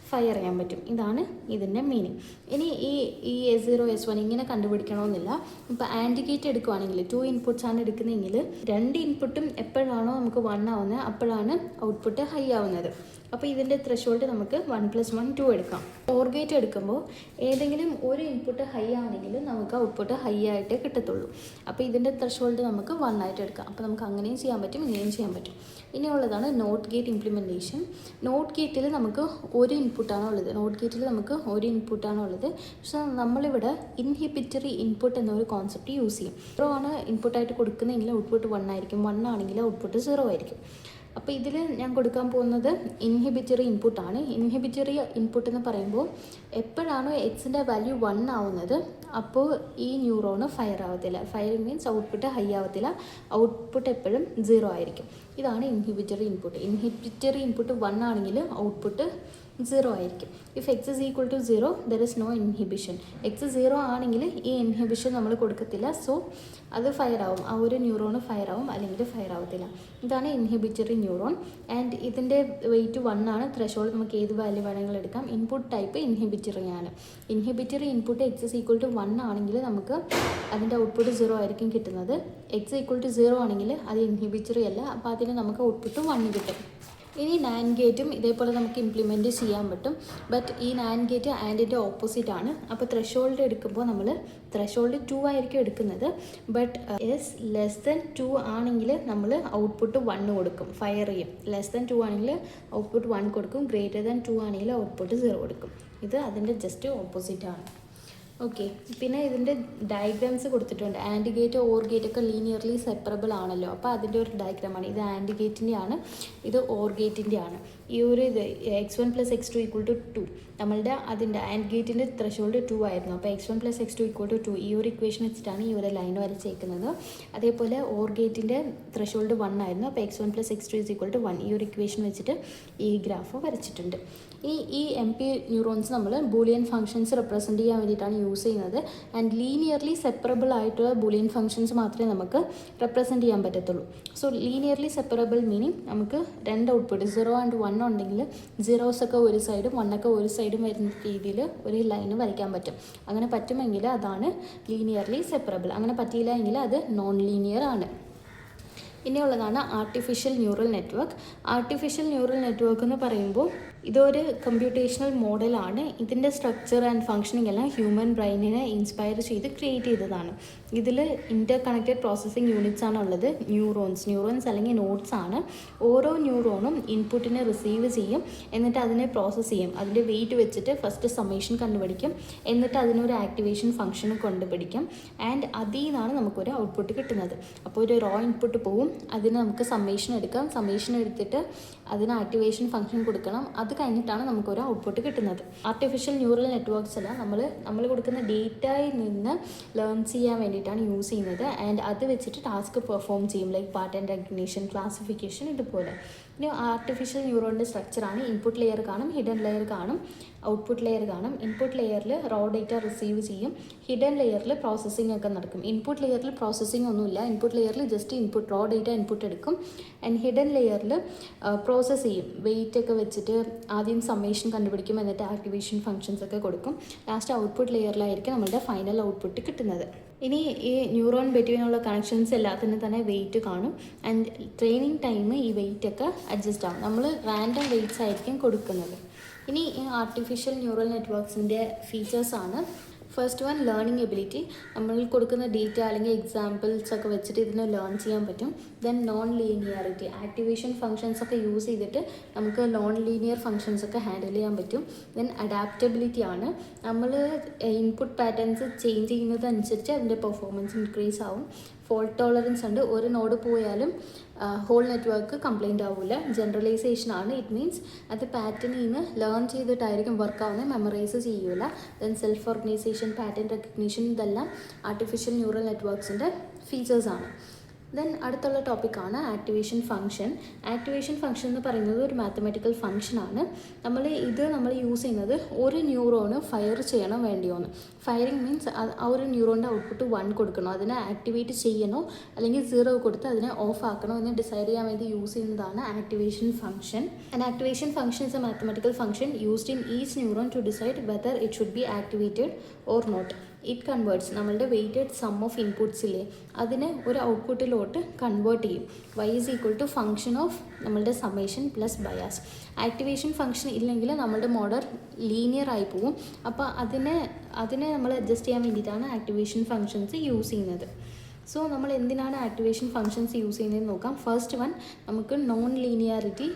ഫയർ ചെയ്യാൻ പറ്റും. ഇതാണ് ഇതിൻ്റെ മീനിങ്. ഇനി ഈ S0 S1 ഇങ്ങനെ കണ്ടുപിടിക്കണമെന്നില്ല. ഇപ്പോൾ ആൻഡ് ഗേറ്റ് എടുക്കുകയാണെങ്കിൽ 2 ഇൻപുട്ട്സ് ആണ് എടുക്കുന്നതെങ്കിൽ 2 ഇൻപുട്ടും എപ്പോഴാണോ നമുക്ക് 1 ആവുന്നത് അപ്പോഴാണ് ഔട്ട്പുട്ട് ഹൈ ആവുന്നത്. അപ്പോൾ ഇതിൻ്റെ ത്രെഷോൾഡ് നമുക്ക് 1 + 1 2 എടുക്കാം. ഓർ ഗേറ്റ് എടുക്കുമ്പോൾ ഏതെങ്കിലും ഒരു ഇൻപുട്ട് ഹൈ ആണെങ്കിൽ നമുക്ക് ഔട്ട്പുട്ട് ഹൈ ആയിട്ടേ കിട്ടത്തുള്ളൂ. അപ്പോൾ ഇതിൻ്റെ ത്രെഷോൾഡ് നമുക്ക് 1 ആയിട്ട് എടുക്കാം. അപ്പോൾ നമുക്ക് അങ്ങനെയും ചെയ്യാൻ പറ്റും, ഇങ്ങനെയും ചെയ്യാൻ പറ്റും. ഇനിയുള്ളതാണ് നോട്ട് ഗേറ്റ് ഇംപ്ലിമെൻറ്റേഷൻ. നോട്ട് ഗേറ്റിൽ നമുക്ക് ഒരു ഇൻപുട്ടാണ് ഉള്ളത്. പക്ഷേ നമ്മളിവിടെ ഇൻഹിബിറ്ററി ഇൻപുട്ട് എന്നൊരു കോൺസെപ്റ്റ് യൂസ് ചെയ്യും. 0 ആണ് ഇൻപുട്ടായിട്ട് കൊടുക്കുന്നതെങ്കിൽ ഔട്ട്പുട്ട് 1 ആയിരിക്കും, 1 ആണെങ്കിൽ ഔട്ട്പുട്ട് 0 ആയിരിക്കും. അപ്പോൾ ഇതിൽ ഞാൻ കൊടുക്കാൻ പോകുന്നത് ഇൻഹിബിറ്ററി ഇൻപുട്ടാണ്. ഇൻഹിബിറ്ററി ഇൻപുട്ട് എന്ന് പറയുമ്പോൾ എപ്പോഴാണോ എക്സിൻ്റെ വാല്യൂ 1 ആവുന്നത് അപ്പോൾ ഈ ന്യൂറോണ് ഫയർ ആവത്തില്ല. ഫയർ മീൻസ് ഔട്ട്പുട്ട് ഹൈ ആവത്തില്ല, ഔട്ട്പുട്ട് എപ്പോഴും 0 ആയിരിക്കും. ഇതാണ് ഇൻഹിബിറ്ററി ഇൻപുട്ട്. ഇൻഹിബിറ്ററി ഇൻപുട്ട് 1 ആണെങ്കിൽ ഔട്ട്പുട്ട് 0 ആയിരിക്കും. If x is equal to 0 there is no inhibition. X 0 ആണെങ്കിൽ ഈ ഇൻഹിബിഷൻ നമ്മൾ കൊടുക്കത്തില്ല. സോ അത് ഫയർ ആവും, ആ ഒരു ന്യൂറോണ് ഫയർ ആവും, അല്ലെങ്കിൽ ഫയർ ആവത്തില്ല. ഇതാണ് ഇൻഹിബിറ്ററി ന്യൂറോൺ. ആൻഡ് ഇതിൻ്റെ വെയിറ്റ് 1 ആണ്. ത്രെഷോൾഡ് നമുക്ക് ഏത് വാല്യൂ വേണമെങ്കിലും എടുക്കാം. ഇൻപുട്ട് ടൈപ്പ് ഇൻഹിബിറ്ററി ആണ്. Inhibitory input x is equal to 1 ആണെങ്കിൽ നമുക്ക് അതിൻ്റെ ഔട്ട്പുട്ട് 0 ആയിരിക്കും കിട്ടുന്നത്. എക്സ് ഈക്വൽ ടു 0 ആണെങ്കിൽ അത് ഇൻഹിബിറ്ററി അല്ല, അപ്പോൾ അതിന് നമുക്ക് ഔട്ട്പുട്ട് 1 കിട്ടും. ഇനി നാൻഡ് ഗേറ്റും ഇതേപോലെ നമുക്ക് ഇംപ്ലിമെൻറ്റ് ചെയ്യാൻ പറ്റും. ബട്ട് ഈ നാൻഡ് ഗേറ്റ് ആൻഡിൻ്റെ ഓപ്പോസിറ്റ് ആണ്. അപ്പോൾ ത്രെഷോൾഡ് എടുക്കുമ്പോൾ നമ്മൾ ത്രെഷോൾഡ് 2 ആയിരിക്കും എടുക്കുന്നത്. ബട്ട് എസ് ലെസ് ദാൻ 2 ആണെങ്കിൽ നമ്മൾ ഔട്ട്പുട്ട് 1 കൊടുക്കും, ഫയർ ചെയ്യും. ലെസ് ദാൻ 2 ആണെങ്കിൽ ഔട്ട്പുട്ട് 1 കൊടുക്കും, ഗ്രേറ്റർ ദാൻ 2 ആണെങ്കിൽ ഔട്ട്പുട്ട് 0 കൊടുക്കും. ഇത് അതിൻ്റെ ജസ്റ്റ് ഓപ്പോസിറ്റ് ആണ്. ഓക്കെ, പിന്നെ ഇതിൻ്റെ ഡയഗ്രാംസ് കൊടുത്തിട്ടുണ്ട്. ആൻഡ് ഗേറ്റ് ഓർ ഗേറ്റ് ഒക്കെ ലീനിയർലി സെപ്പറബിൾ ആണല്ലോ. അപ്പോൾ അതിൻ്റെ ഒരു ഡയഗ്രാമാണ്. ഇത് ആൻഡ് ഗേറ്റിൻ്റെ ആണ്, ഇത് ഓർ ഗേറ്റിൻ്റെ ആണ്. ഈ ഒരു ഇത് x1 + x2 = 2 നമ്മളുടെ അതിൻ്റെ ആൻഡ് ഗേറ്റിൻ്റെ ത്രെഷോൾഡ് 2 ആയിരുന്നു. അപ്പോൾ x1 + x2 = 2 ഈ ഒരു ഇക്വേഷൻ വെച്ചിട്ടാണ് ഈ ഒരു ലൈൻ വരച്ചേക്കുന്നത്. അതേപോലെ ഓർ ഗേറ്റിൻ്റെ ത്രെഷോൾഡ് 1 ആയിരുന്നു. അപ്പോൾ x1 + x2 = 1 ഈ ഒരു ഇക്വേഷൻ വെച്ചിട്ട് ഈ ഗ്രാഫ് വരച്ചിട്ടുണ്ട്. ഈ MP ന്യൂറോൺസ് നമ്മൾ ബൂളിയൻ ഫംഗ്ഷൻസ് റെപ്രസെൻറ്റ് ചെയ്യാൻ വേണ്ടിയിട്ടാണ് യൂസ് ചെയ്യുന്നത്. ആൻഡ് ലീനിയർലി സെപ്പറബിൾ ആയിട്ടുള്ള ബൂളിയൻ ഫംഗ്ഷൻസ് മാത്രമേ നമുക്ക് റെപ്രസെൻറ്റ് ചെയ്യാൻ പറ്റത്തുള്ളൂ. സോ ലീനിയർലി സെപ്പറബിൾ മീനിങ് നമുക്ക് 2 ഔട്ട്പുട്ട് 0 ആൻഡ് 1 ഉണ്ടെങ്കിൽ 0s ഒക്കെ ഒരു സൈഡും 1 ഒക്കെ ഒരു സൈഡും വരുന്ന രീതിയിൽ ഒരു ലൈന് വരയ്ക്കാൻ പറ്റും. അങ്ങനെ പറ്റുമെങ്കിൽ അതാണ് ലീനിയർലി സെപ്പറബിൾ. അങ്ങനെ പറ്റിയില്ല എങ്കിൽ അത് നോൺ ലീനിയർ ആണ്. ഇനിയുള്ളതാണ് artificial neural network. Artificial neural network എന്ന് പറയുമ്പോൾ ഇതൊരു കമ്പ്യൂട്ടേഷണൽ മോഡലാണ്. ഇതിൻ്റെ സ്ട്രക്ചർ ആൻഡ് ഫങ്ഷനിങ് എല്ലാം ഹ്യൂമൻ ബ്രെയിനിനെ ഇൻസ്പയർ ചെയ്ത് ക്രിയേറ്റ് ചെയ്തതാണ്. ഇതിൽ ഇൻ്റർ കണക്റ്റഡ് പ്രോസസ്സിംഗ് യൂണിറ്റ്സ് ആണ് ഉള്ളത്. ന്യൂറോൺസ് അല്ലെങ്കിൽ നോട്ട്സ് ആണ്. ഓരോ ന്യൂറോണും ഇൻപുട്ടിനെ റിസീവ് ചെയ്യും, എന്നിട്ട് അതിനെ പ്രോസസ്സ് ചെയ്യും. അതിൻ്റെ വെയിറ്റ് വെച്ചിട്ട് ഫസ്റ്റ് സമ്മേഷൻ കണ്ടുപിടിക്കും, എന്നിട്ട് അതിനൊരു ആക്ടിവേഷൻ ഫംഗ്ഷൻ കൊണ്ടുപിടിക്കും. ആൻഡ് അതിൽ നിന്നാണ് നമുക്കൊരു ഔട്ട്പുട്ട് കിട്ടുന്നത്. അപ്പോൾ ഒരു റോ ഇൻപുട്ട് പോവും, അതിന് നമുക്ക് സമ്മേഷൻ എടുക്കാം. സമ്മേഷൻ എടുത്തിട്ട് അതിന് ആക്ടിവേഷൻ ഫംഗ്ഷൻ കൊടുക്കണം. അത് കഴിഞ്ഞിട്ടാണ് നമുക്കൊരു ഔട്ട്പുട്ട് കിട്ടുന്നത്. ആർട്ടിഫിഷ്യൽ ന്യൂറൽ നെറ്റ്വർക്ക്സ് എല്ലാം നമ്മൾ കൊടുക്കുന്ന ഡേറ്റയിൽ നിന്ന് ലേൺ ചെയ്യാൻ വേണ്ടിയിട്ടാണ് യൂസ് ചെയ്യുന്നത്. ആൻഡ് അത് വെച്ചിട്ട് ടാസ്ക് പെർഫോം ചെയ്യും, ലൈക്ക് പാറ്റേൺ റെക്കഗ്നിഷൻ, ക്ലാസിഫിക്കേഷൻ, ഇതുപോലെ. ഇനി ആർട്ടിഫിഷ്യൽ ന്യൂറോണിൻ്റെ സ്ട്രക്ചറാണ്. ഇൻപുട്ട് ലെയർ കാണും, ഹിഡൻ ലെയർ കാണും, ഔട്ട്പുട്ട് ലെയർ കാണും. ഇൻപുട്ട് ലെയറിൽ റോ ഡേറ്റ റിസീവ് ചെയ്യും, ഹിഡൻ ലെയറിൽ പ്രോസസ്സിംഗ് ഒക്കെ നടക്കും. ഇൻപുട്ട് ലെയറിൽ പ്രോസസ്സിംഗ് ഒന്നുമില്ല. ഇൻപുട്ട് ലെയറിൽ ജസ്റ്റ് റോ ഡേറ്റ ഇൻപുട്ട് എടുക്കും. ആൻഡ് ഹിഡൻ ലെയറിൽ പ്രോസസ്സ് ചെയ്യും, വെയിറ്റ് ഒക്കെ വെച്ചിട്ട് ആദ്യം സമ്മേഷൻ കണ്ടുപിടിക്കും, എന്നിട്ട് ആക്ടിവേഷൻ ഫങ്ഷൻസ് ഒക്കെ കൊടുക്കും. ലാസ്റ്റ് ഔട്ട്പുട്ട് ലെയറിലായിരിക്കും നമ്മളുടെ ഫൈനൽ ഔട്ട്പുട്ട് കിട്ടുന്നത്. ഇനി ഈ ന്യൂറോൺ ബിറ്റ്വീനുള്ള കണക്ഷൻസ് എല്ലാത്തിനും തന്നെ വെയിറ്റ് കാണും. ആൻഡ് ട്രെയിനിങ് ടൈം ഈ വെയിറ്റ് ഒക്കെ അഡ്ജസ്റ്റ് ആവും. നമ്മൾ റാൻഡം വെയിറ്റ്സ് ആയിരിക്കും കൊടുക്കുന്നത്. ഇനി ഈ ആർട്ടിഫിഷ്യൽ ന്യൂറൽ നെറ്റ്വർക്ക്സിൻ്റെ ഫീച്ചേഴ്സാണ്. First one, learning ability. നമ്മൾ കൊടുക്കുന്ന ഡേറ്റ അല്ലെങ്കിൽ എക്സാമ്പിൾസ് ഒക്കെ വെച്ചിട്ട് ഇതിനെ ലേൺ ചെയ്യാൻ പറ്റും. Then non linearity, activation functions ഒക്കെ യൂസ് ചെയ്തിട്ട് നമുക്ക് നോൺ ലീനിയർ ഫങ്ഷൻസ് ഒക്കെ ഹാൻഡിൽ ചെയ്യാൻ പറ്റും. ദെൻ അഡാപ്റ്റബിലിറ്റി ആണ്. നമ്മൾ ഇൻപുട്ട് പാറ്റേൺസ് ചേഞ്ച് ചെയ്യുന്നതനുസരിച്ച് അതിൻ്റെ പെർഫോമൻസ് ഇൻക്രീസ് ആവും. ഫോൾട്ട് ടോളറൻസ് ഉണ്ട്. ഒരു നോഡ് പോയാലും ഹോൾ നെറ്റ്വർക്ക് കംപ്ലൈൻറ്റ് ആവില്ല. ജനറലൈസേഷൻ ആണ്. ഇറ്റ് മീൻസ് അത് പാറ്റേണിൽ നിന്ന് ലേൺ ചെയ്തിട്ടായിരിക്കും വർക്ക് ആവുന്നത്, മെമ്മറൈസ് ചെയ്യൂല. Then self organisation, pattern recognition, ഇതെല്ലാം ആർട്ടിഫിഷ്യൽ ന്യൂറൽ നെറ്റ്വർക്ക്സിൻ്റെ ഫീച്ചേഴ്സാണ്. ദെൻ അടുത്തുള്ള ടോപ്പിക്കാണ് ആക്ടിവേഷൻ ഫംഗ്ഷൻ. ആക്ടിവേഷൻ ഫംഗ്ഷൻ എന്ന് പറയുന്നത് ഒരു മാത്തമാറ്റിക്കൽ ഫംഗ്ഷനാണ്. നമ്മൾ യൂസ് ചെയ്യുന്നത് ഒരു ന്യൂറോണ് ഫയർ ചെയ്യണം വേണ്ടിയോന്ന്. ഫയറിങ് മീൻസ് ആ ഒരു ന്യൂറോണിൻ്റെ ഔട്ട്പുട്ട് 1 കൊടുക്കണോ, അതിനെ ആക്ടിവേറ്റ് ചെയ്യണോ അല്ലെങ്കിൽ 0 കൊടുത്ത് അതിനെ ഓഫ് ആക്കണോ എന്ന് ഡിസൈഡ് ചെയ്യാൻ വേണ്ടി യൂസ് ചെയ്യുന്നതാണ് activation function. And activation function is a mathematical function used in each neuron to decide whether it should be activated or not. It converts നമ്മളുടെ വെയ്റ്റഡ് സം ഓഫ് ഇൻപുട്സ് ഇല്ലേ, അതിനെ ഒരു ഔട്ട്പുട്ടിലോട്ട് convert ചെയ്യും. y is equal to function of നമ്മളുടെ summation plus bias. Activation function ഇല്ലെങ്കിൽ നമ്മളുടെ model linear ആയി പോവും. അപ്പോൾ അതിനെ നമ്മൾ അഡ്ജസ്റ്റ് ചെയ്യാൻ വേണ്ടിയിട്ടാണ് ആക്ടിവേഷൻ ഫംഗ്ഷൻസ് യൂസ് ചെയ്യുന്നത്. സോ നമ്മൾ എന്തിനാണ് ആക്ടിവേഷൻ ഫംഗ്ഷൻസ് യൂസ് ചെയ്യുന്നതെന്ന് നോക്കാം. ഫസ്റ്റ് വൺ, നമുക്ക് നോൺ ലീനിയാരിറ്റി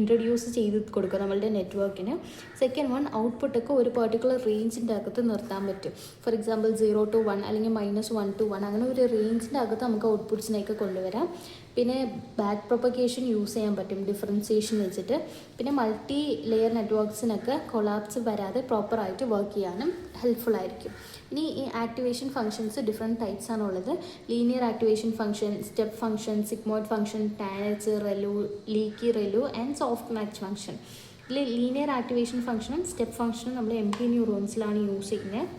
ഇൻട്രൊഡ്യൂസ് ചെയ്ത് കൊടുക്കുക നമ്മളുടെ നെറ്റ്വർക്കിന്. സെക്കൻഡ് വൺ, ഔട്ട്പുട്ടൊക്കെ ഒരു പെർട്ടിക്കുലർ റേഞ്ചിൻ്റെ അകത്ത് നിർത്താൻ പറ്റും. ഫോർ എക്സാമ്പിൾ 0 to 1 അല്ലെങ്കിൽ -1 to 1 അങ്ങനെ ഒരു റേഞ്ചിൻ്റെ അകത്ത് നമുക്ക് ഔട്ട്പുട്ട്സിനെയൊക്കെ കൊണ്ടുവരാം. പിന്നെ ബാക്ക് പ്രൊപ്പഗേഷൻ യൂസ് ചെയ്യാൻ പറ്റും ഡിഫറൻസിയേഷൻ വെച്ചിട്ട്. പിന്നെ മൾട്ടി ലെയർ നെറ്റ്വർക്ക്സിനൊക്കെ കൊളാപ്സ് വരാതെ പ്രോപ്പറായിട്ട് വർക്ക് ചെയ്യാനും ഹെൽപ്ഫുൾ ആയിരിക്കും. ഇനി ഈ ആക്ടിവേഷൻ ഫംഗ്ഷൻസ് ഡിഫറെൻറ്റ് ടൈപ്സ് ആണുള്ളത്. Linear activation function, step function, sigmoid function, tanh, ReLU, leaky ReLU and soft max function. ഇതിൽ ലീനിയർ ആക്ടിവേഷൻ ഫംഗ്ഷനും സ്റ്റെപ്പ് ഫംഗ്ഷനും നമ്മൾ MCA ന്യൂറോൺസിലാണ് യൂസ് ചെയ്യുന്നത്.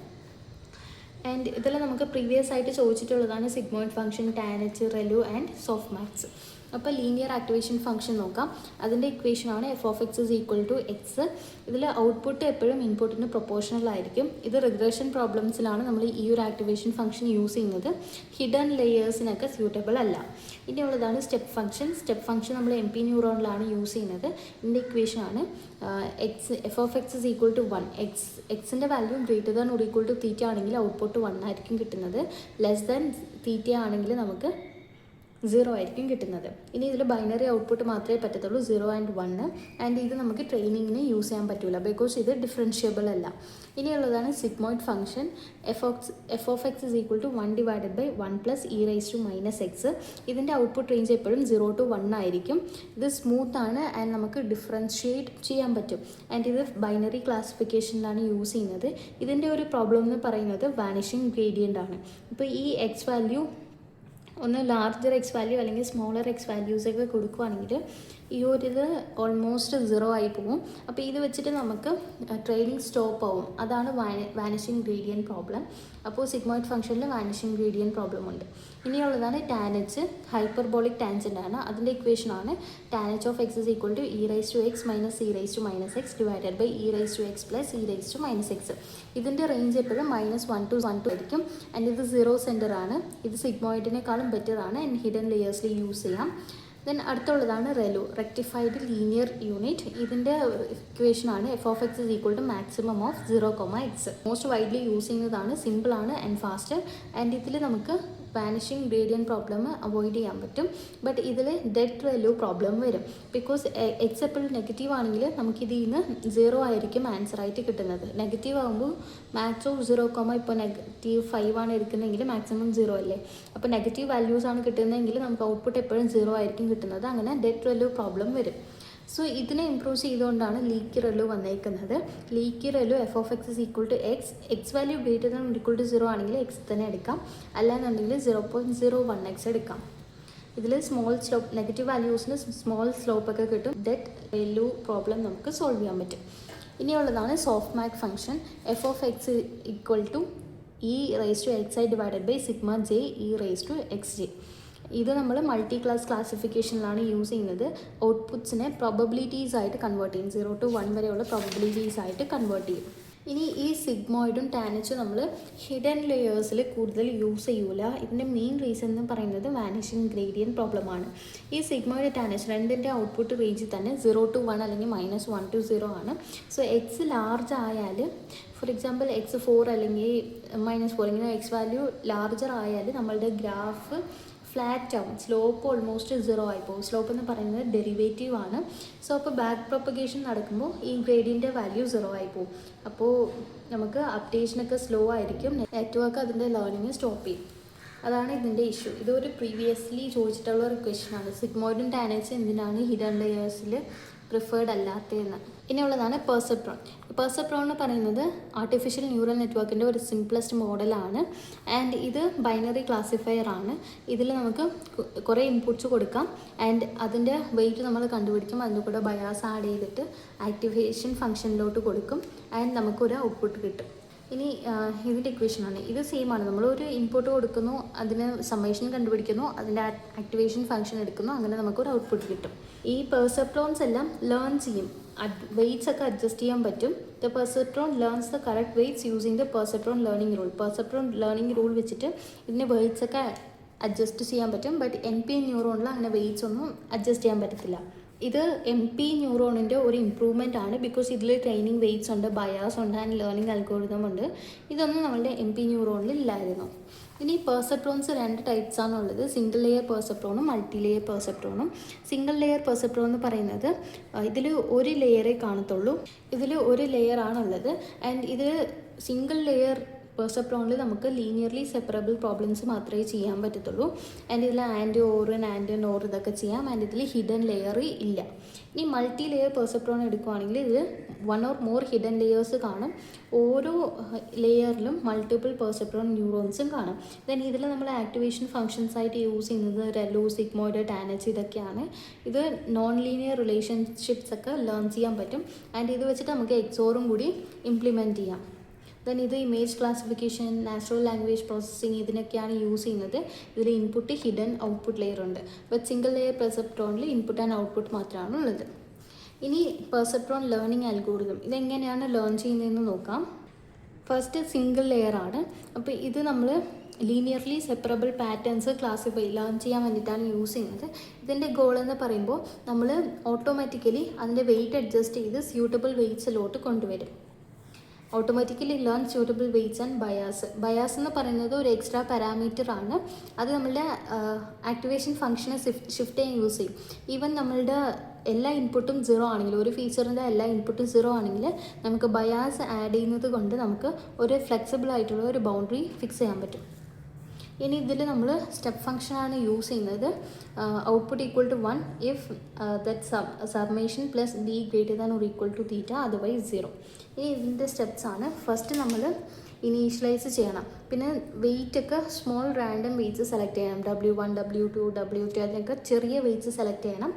ആൻഡ് ഇതെല്ലാം നമുക്ക് പ്രീവിയസ് ആയിട്ട് ചോദിച്ചിട്ടുള്ളതാണ് sigmoid function, tanh, ReLU and soft max. അപ്പോൾ ലീനിയർ ആക്ടിവേഷൻ ഫംഗ്ഷൻ നോക്കാം. അതിൻ്റെ ഇക്വേഷനാണ് f(x) = x. ഇതിൽ ഔട്ട്പുട്ട് എപ്പോഴും ഇൻപുട്ടിന് പ്രൊപ്പോർഷണൽ ആയിരിക്കും. ഇത് റിഗ്രഷൻ പ്രോബ്ലംസിലാണ് നമ്മൾ ഈ ഒരു ആക്ടിവേഷൻ ഫംഗ്ഷൻ യൂസ് ചെയ്യുന്നത്. ഹിഡൻ ലെയേഴ്സിനൊക്കെ സ്യൂട്ടബിൾ അല്ല. ഇനിയുള്ളതാണ് സ്റ്റെപ്പ് ഫംഗ്ഷൻ. സ്റ്റെപ്പ് ഫംഗ്ഷൻ നമ്മൾ MCA ന്യൂറോണിലാണ് യൂസ് ചെയ്യുന്നത്. ഇതിൻ്റെ ഇക്വേഷനാണ് f(x) = 1. എക്സിൻ്റെ വാല്യൂ >= ആണെങ്കിൽ ഔട്ട്പുട്ട് 1 ആയിരിക്കും കിട്ടുന്നത്. θ ആണെങ്കിൽ നമുക്ക് 0 ആയിരിക്കും കിട്ടുന്നത്. ഇനി ഇതിൽ ബൈനറി ഔട്ട്പുട്ട് മാത്രമേ പറ്റത്തുള്ളൂ, 0 and 1. ആൻഡ് ഇത് നമുക്ക് ട്രെയിനിങ്ങിന് യൂസ് ചെയ്യാൻ പറ്റില്ല ബിക്കോസ് ഇത് ഡിഫറൻഷ്യബിൾ അല്ല. ഇനിയുള്ളതാണ് സിഗ്മോയിഡ് ഫംഗ്ഷൻ. f(x) = 1/1 + e⁻⁻x. ഇതിൻ്റെ ഔട്ട്പുട്ട് റേഞ്ച് എപ്പോഴും 0 to 1 ആയിരിക്കും. ഇത് സ്മൂത്ത് ആണ് ആൻഡ് നമുക്ക് ഡിഫറൻഷ്യേറ്റ് ചെയ്യാൻ പറ്റും. ആൻഡ് ഇത് ബൈനറി ക്ലാസിഫിക്കേഷനിലാണ് യൂസ് ചെയ്യുന്നത്. ഇതിൻ്റെ ഒരു പ്രോബ്ലം എന്ന് പറയുന്നത് വാനിഷിംഗ് ഗ്രേഡിയൻ്റ് ആണ്. ഇപ്പോൾ ഈ എക്സ് വാല്യൂ ഒന്ന് ലാർജർ എക്സ് വാല്യൂ അല്ലെങ്കിൽ സ്മോളർ എക്സ് വാല്യൂസൊക്കെ കൊടുക്കുകയാണെങ്കിൽ ഈ ഒരു ഇത് ഓൾമോസ്റ്റ് 0 ആയി പോകും. അപ്പോൾ ഇത് വെച്ചിട്ട് നമുക്ക് ട്രെയിനിങ് സ്റ്റോപ്പ് ആവും. അതാണ് വാനിഷിംഗ് ഗ്രേഡിയൻറ്റ് പ്രോബ്ലം. അപ്പോൾ സിഗ്മോയിഡ് ഫംഗ്ഷനിൽ വാനിഷിംഗ് ഗ്രേഡിയൻറ്റ് പ്രോബ്ലം ഉണ്ട്. ഇനിയുള്ളതാണ് ടാനച്ച്. ഹൈപ്പർബോളിക് ടാൻജൻ്റ് ആണ്. അതിൻ്റെ ഇക്വേഷനാണ് ടാനച്ച് of x = e⁻x - e⁻x / e⁻x + e⁻x. ഇതിൻ്റെ റേഞ്ച് എപ്പോഴും -1 to 1 ആയിരിക്കും. ആൻഡ് ഇത് 0 സെൻറ്റർ ആണ്. ഇത് സിഗ്മോയിഡിനേക്കാളും ബെറ്റർ ആണ്. ആൻഡ് ഹിഡൻ ലെയേഴ്സിൽ യൂസ് ചെയ്യാം. ദെൻ അടുത്തുള്ളതാണ് റെലു, റെക്ടിഫൈഡ് ലീനിയർ യൂണിറ്റ്. ഇതിൻ്റെ ഇക്വേഷനാണ് f(x) = maximum of 0, x. Most widely use ചെയ്യുന്നതാണ്, സിമ്പിളാണ് ആൻഡ് ഫാസ്റ്റ്. ആൻഡ് ഇതിൽ നമുക്ക് വാനിഷിംഗ് ഗ്രേഡിയൻറ്റ് പ്രോബ്ലം അവോയ്ഡ് ചെയ്യാൻ പറ്റും. ബട്ട് ഇതിൽ ഡെഡ് റെലു പ്രോബ്ലം വരും. ബിക്കോസ് എക്സ് എപ്പോഴും നെഗറ്റീവ് ആണെങ്കിൽ നമുക്കിതിൽ നിന്ന് 0 ആയിരിക്കും ആൻസറായിട്ട് കിട്ടുന്നത്. നെഗറ്റീവ് ആകുമ്പോൾ മാക്സിമം 0, ഇപ്പോൾ -5 ആണ് എടുക്കുന്നതെങ്കിൽ മാക്സിമം 0 അല്ലേ. അപ്പോൾ നെഗറ്റീവ് വാല്യൂസ് ആണ് കിട്ടുന്നതെങ്കിൽ നമുക്ക് ഔട്ട്പുട്ട് എപ്പോഴും 0 ആയിരിക്കും കിട്ടുന്നത്. അങ്ങനെ ഡെഡ് റെലു പ്രോബ്ലം വരും. സോ ഇതിനെ ഇംപ്രൂവ് ചെയ്തുകൊണ്ടാണ് ലീക്കി റെലു വന്നേക്കുന്നത്. Leaky ReLU f(x) = x. X value > 0 ആണെങ്കിൽ x തന്നെ എടുക്കാം, അല്ലാന്നുണ്ടെങ്കിൽ 0.01x എടുക്കാം. ഇതിൽ സ്മോൾ സ്ലോപ്പ്, നെഗറ്റീവ് വാല്യൂസിന് സ്മോൾ സ്ലോപ്പൊക്കെ കിട്ടും. ഡെഡ് റെലു പ്രോബ്ലം നമുക്ക് സോൾവ് ചെയ്യാൻ പറ്റും. ഇനിയുള്ളതാണ് soft max function. f(x) = e⁻xi / σj e⁻xj. ഇത് നമ്മൾ മൾട്ടി ക്ലാസ് ക്ലാസിഫിക്കേഷനിലാണ് യൂസ് ചെയ്യുന്നത്. ഔട്ട്പുട്ട്സിനെ പ്രോബബിലിറ്റീസ് ആയിട്ട് കൺവേർട്ട് ചെയ്യും. 0 to 1 വരെയുള്ള പ്രോബബിലിറ്റീസ് ആയിട്ട് കൺവേർട്ട് ചെയ്യും. ഇനി ഈ സിഗ്മോയിഡും ടാനച്ചും നമ്മൾ ഹിഡൻ ലെയേഴ്സിൽ കൂടുതൽ യൂസ് ചെയ്യൂല. ഇതിൻ്റെ മെയിൻ റീസൺ എന്ന് പറയുന്നത് വാനിഷിംഗ് ഗ്രേഡിയൻറ്റ് പ്രോബ്ലമാണ്. ഈ സിഗ്മോയിഡ് ടാനച്ച് രണ്ടിൻ്റെ ഔട്ട്പുട്ട് റേഞ്ചിൽ തന്നെ 0 to 1 അല്ലെങ്കിൽ -1 to 0 ആണ്. സോ എക്സ് ലാർജ് ആയാൽ, ഫോർ എക്സാമ്പിൾ x4 അല്ലെങ്കിൽ -4 ഇങ്ങനെ എക്സ് വാല്യൂ ലാർജർ ആയാൽ നമ്മളുടെ ഗ്രാഫ് ഫ്ലാറ്റ് ആവും. സ്ലോപ്പ് ഓൾമോസ്റ്റ് 0 ആയി പോകും. സ്ലോപ്പ് എന്ന് പറയുന്നത് ഡെറിവേറ്റീവ് ആണ്. സോ അപ്പോൾ ബാക്ക് പ്രൊപ്പഗേഷൻ നടക്കുമ്പോൾ ഈ ഗ്രേഡിയൻ്റെ വാല്യൂ 0 ആയി പോകും. അപ്പോൾ നമുക്ക് അപ്ഡേഷനൊക്കെ സ്ലോ ആയിരിക്കും. നെറ്റ്വർക്ക് അതിൻ്റെ ലേണിങ് സ്റ്റോപ്പ് ചെയ്യും. അതാണ് ഇതിൻ്റെ ഇഷ്യൂ. ഇതൊരു പ്രീവിയസ്ലി ചോദിച്ചിട്ടുള്ള ഒരു ക്വസ്റ്റ്യനാണ്. സിഗ്മോയിഡും ടാനേജ് എന്തിനാണ് ഹിഡൻ ലെയേഴ്സിൽ പ്രിഫേർഡ് അല്ലാത്തതെന്ന്. ഇനിയുള്ളതാണ് പെർസെപ്ട്രോൺ. പെർസെപ്ട്രോൺ എന്ന് പറയുന്നത് ആർട്ടിഫിഷ്യൽ ന്യൂറൽ നെറ്റ്വർക്കിൻ്റെ ഒരു സിംപ്ലസ്റ്റ് മോഡലാണ്. ആൻഡ് ഇത് ബൈനറി ക്ലാസിഫയർ ആണ്. ഇതിൽ നമുക്ക് കുറേ ഇൻപുട്സ് കൊടുക്കാം ആൻഡ് അതിൻ്റെ വെയിറ്റ് നമ്മൾ കണ്ടുപിടിക്കും. അതിൻ്റെ കൂടെ ബയാസ് ആഡ് ചെയ്തിട്ട് ആക്ടിവേഷൻ ഫംഗ്ഷനിലോട്ട് കൊടുക്കും ആൻഡ് നമുക്കൊരു ഔട്ട്പുട്ട് കിട്ടും. ഇനി ഇതിൻ്റെ ഇക്വേഷനാണ്. ഇത് സെയിം ആണ്. നമ്മളൊരു ഇൻപുട്ട് കൊടുക്കുന്നു, അതിന് സമ്മേഷൻ കണ്ടുപിടിക്കുന്നു, അതിൻ്റെ ആക്ടിവേഷൻ ഫംഗ്ഷൻ എടുക്കുന്നു, അങ്ങനെ നമുക്കൊരു ഔട്ട്പുട്ട് കിട്ടും. ഈ പെർസെപ്ട്രോൺസ് എല്ലാം ലേൺ ചെയ്യും. വെയ്റ്റ്സ് ഒക്കെ അഡ്ജസ്റ്റ് ചെയ്യാൻ പറ്റും. The perceptron learns the correct weights using the perceptron learning rule. Perceptron learning rule വെച്ചിട്ട് ഇതിന് വെയ്റ്റ്സ് ഒക്കെ അഡ്ജസ്റ്റ് ചെയ്യാൻ പറ്റും. ബട്ട് NP ന്യൂറോണിൽ അങ്ങനെ വെയ്റ്റ്സ് ഒന്നും അഡ്ജസ്റ്റ് ചെയ്യാൻ പറ്റത്തില്ല. ഇത് MP ന്യൂറോണിൻ്റെ ഒരു ഇമ്പ്രൂവ്മെൻ്റ് ആണ്. ബിക്കോസ് ഇതിൽ ട്രെയിനിങ് വെയ്റ്റ്സ് ഉണ്ട്, ബയാസ് ഉണ്ട് ആൻഡ് ലേണിംഗ് അൽഗോരിതം ഉണ്ട്. ഇതൊന്നും നമ്മളുടെ MP ന്യൂറോണിൽ ഇല്ലായിരുന്നു. ഇനി പെർസെപ്ട്രോൺസ് 2 ടൈപ്സ് ആണുള്ളത്. സിംഗിൾ ലെയർ പെർസെപ്ട്രോണും മൾട്ടി ലെയർ പെർസെപ്ട്രോണും. സിംഗിൾ ലെയർ പെർസെപ്ട്രോൺ എന്ന് പറയുന്നത് ഇതിൽ ഒരു ലെയറേ കാണത്തുള്ളൂ. ഇതിൽ ഒരു ലെയർ ആണുള്ളത്. ആൻഡ് ഇത് സിംഗിൾ ലെയർ പെർസെപ്ട്രോണിൽ നമുക്ക് ലീനിയർലി സെപ്പറബിൾ പ്രോബ്ലംസ് മാത്രമേ ചെയ്യാൻ പറ്റത്തുള്ളൂ. ആൻഡ് ഇതിൽ ആൻഡ് ഓർ നോർ ഇതൊക്കെ ചെയ്യാം. ആൻഡ് ഇതിൽ ഹിഡൻ ലെയർ ഇല്ല. ഇനി മൾട്ടി ലെയർ പെർസെപ്ട്രോൺ എടുക്കുകയാണെങ്കിൽ ഇത് 1 or more ഹിഡൻ ലെയേഴ്സ് കാണും. ഓരോ ലെയറിലും മൾട്ടിപ്പിൾ പെർസെപ്ട്രോൺ ന്യൂറോൺസും കാണും. ദെൻ ഇതിൽ നമ്മൾ ആക്ടിവേഷൻ ഫങ്ഷൻസ് ആയിട്ട് യൂസ് ചെയ്യുന്നത് റെലോ, സിഗ്മോയിഡ്, ടാനച്ച് ഇതൊക്കെയാണ്. ഇത് നോൺ ലീനിയർ റിലേഷൻഷിപ്സ് ഒക്കെ ലേൺ ചെയ്യാൻ പറ്റും. ആൻഡ് ഇത് വെച്ചിട്ട് നമുക്ക് എക്സോറും കൂടി ഇംപ്ലിമെൻറ്റ് ചെയ്യാം. ദെൻ ഇത് image classification, natural language processing ഇതിനൊക്കെയാണ് യൂസ് ചെയ്യുന്നത്. ഇതിൽ ഇൻപുട്ട്, ഹിഡൻ, ഔട്ട്പുട്ട് ലെയർ ഉണ്ട്. ബട്ട് സിംഗിൾ ലെയർ പെർസെപ്ട്രോണിൽ ഇൻപുട്ട് ആൻഡ് ഔട്ട്പുട്ട് മാത്രമാണ് ഉള്ളത്. ഇനി പെർസെപ്ട്രോൺ ലേണിംഗ് അൽഗോരിതം ഇതെങ്ങനെയാണ് ലേൺ ചെയ്യുന്നതെന്ന് നോക്കാം. ഫസ്റ്റ് സിംഗിൾ ലെയർ ആണ്. അപ്പോൾ ഇത് നമ്മൾ linearly separable patterns classify learn ചെയ്യാൻ വേണ്ടിയിട്ടാണ് യൂസ് ചെയ്യുന്നത്. ഇതിൻ്റെ ഗോൾ എന്ന് പറയുമ്പോൾ നമ്മൾ ഓട്ടോമാറ്റിക്കലി അതിൻ്റെ വെയിറ്റ് അഡ്ജസ്റ്റ് ചെയ്ത് സ്യൂട്ടബിൾ വെയ്റ്റ്സിലോട്ട് കൊണ്ടുവരും. Automatically learn suitable weights and bias. Bias എന്ന് പറയുന്നത് ഒരു എക്സ്ട്രാ പാരാമീറ്റർ ആണ്. അത് നമ്മളുടെ ആക്ടിവേഷൻ ഫംഗ്ഷനെ ഷിഫ്റ്റ് ചെയ്യാൻ യൂസ് ചെയ്യും. ഈവൻ നമ്മളുടെ എല്ലാ ഇൻപുട്ടും 0 ആണെങ്കിൽ, ഒരു ഫീച്ചറിൻ്റെ എല്ലാ ഇൻപുട്ടും 0 ആണെങ്കിൽ നമുക്ക് ബയാസ് ആഡ് ചെയ്യുന്നത് കൊണ്ട് നമുക്ക് ഒരു ഫ്ലെക്സിബിൾ ആയിട്ടുള്ള ഒരു ബൗണ്ടറി ഫിക്സ് ചെയ്യാൻ പറ്റും. ഇനി ഇതിൽ നമ്മൾ സ്റ്റെപ്പ് ഫംഗ്ഷനാണ് യൂസ് ചെയ്യുന്നത്. Output equal to 1 if that summation plus d greater than or equal to theta, otherwise 0. ഇനി ഇതിൻ്റെ സ്റ്റെപ്സ് ആണ്. ഫസ്റ്റ് നമ്മൾ ഇനീഷ്യലൈസ് ചെയ്യണം. പിന്നെ വെയിറ്റ് ഒക്കെ സ്മോൾ റാൻഡം വെയ്റ്റ്സ് സെലക്ട് ചെയ്യണം. W1, W2, W3 അതിനൊക്കെ ചെറിയ വെയ്റ്റ്സ് സെലക്ട് ചെയ്യണം.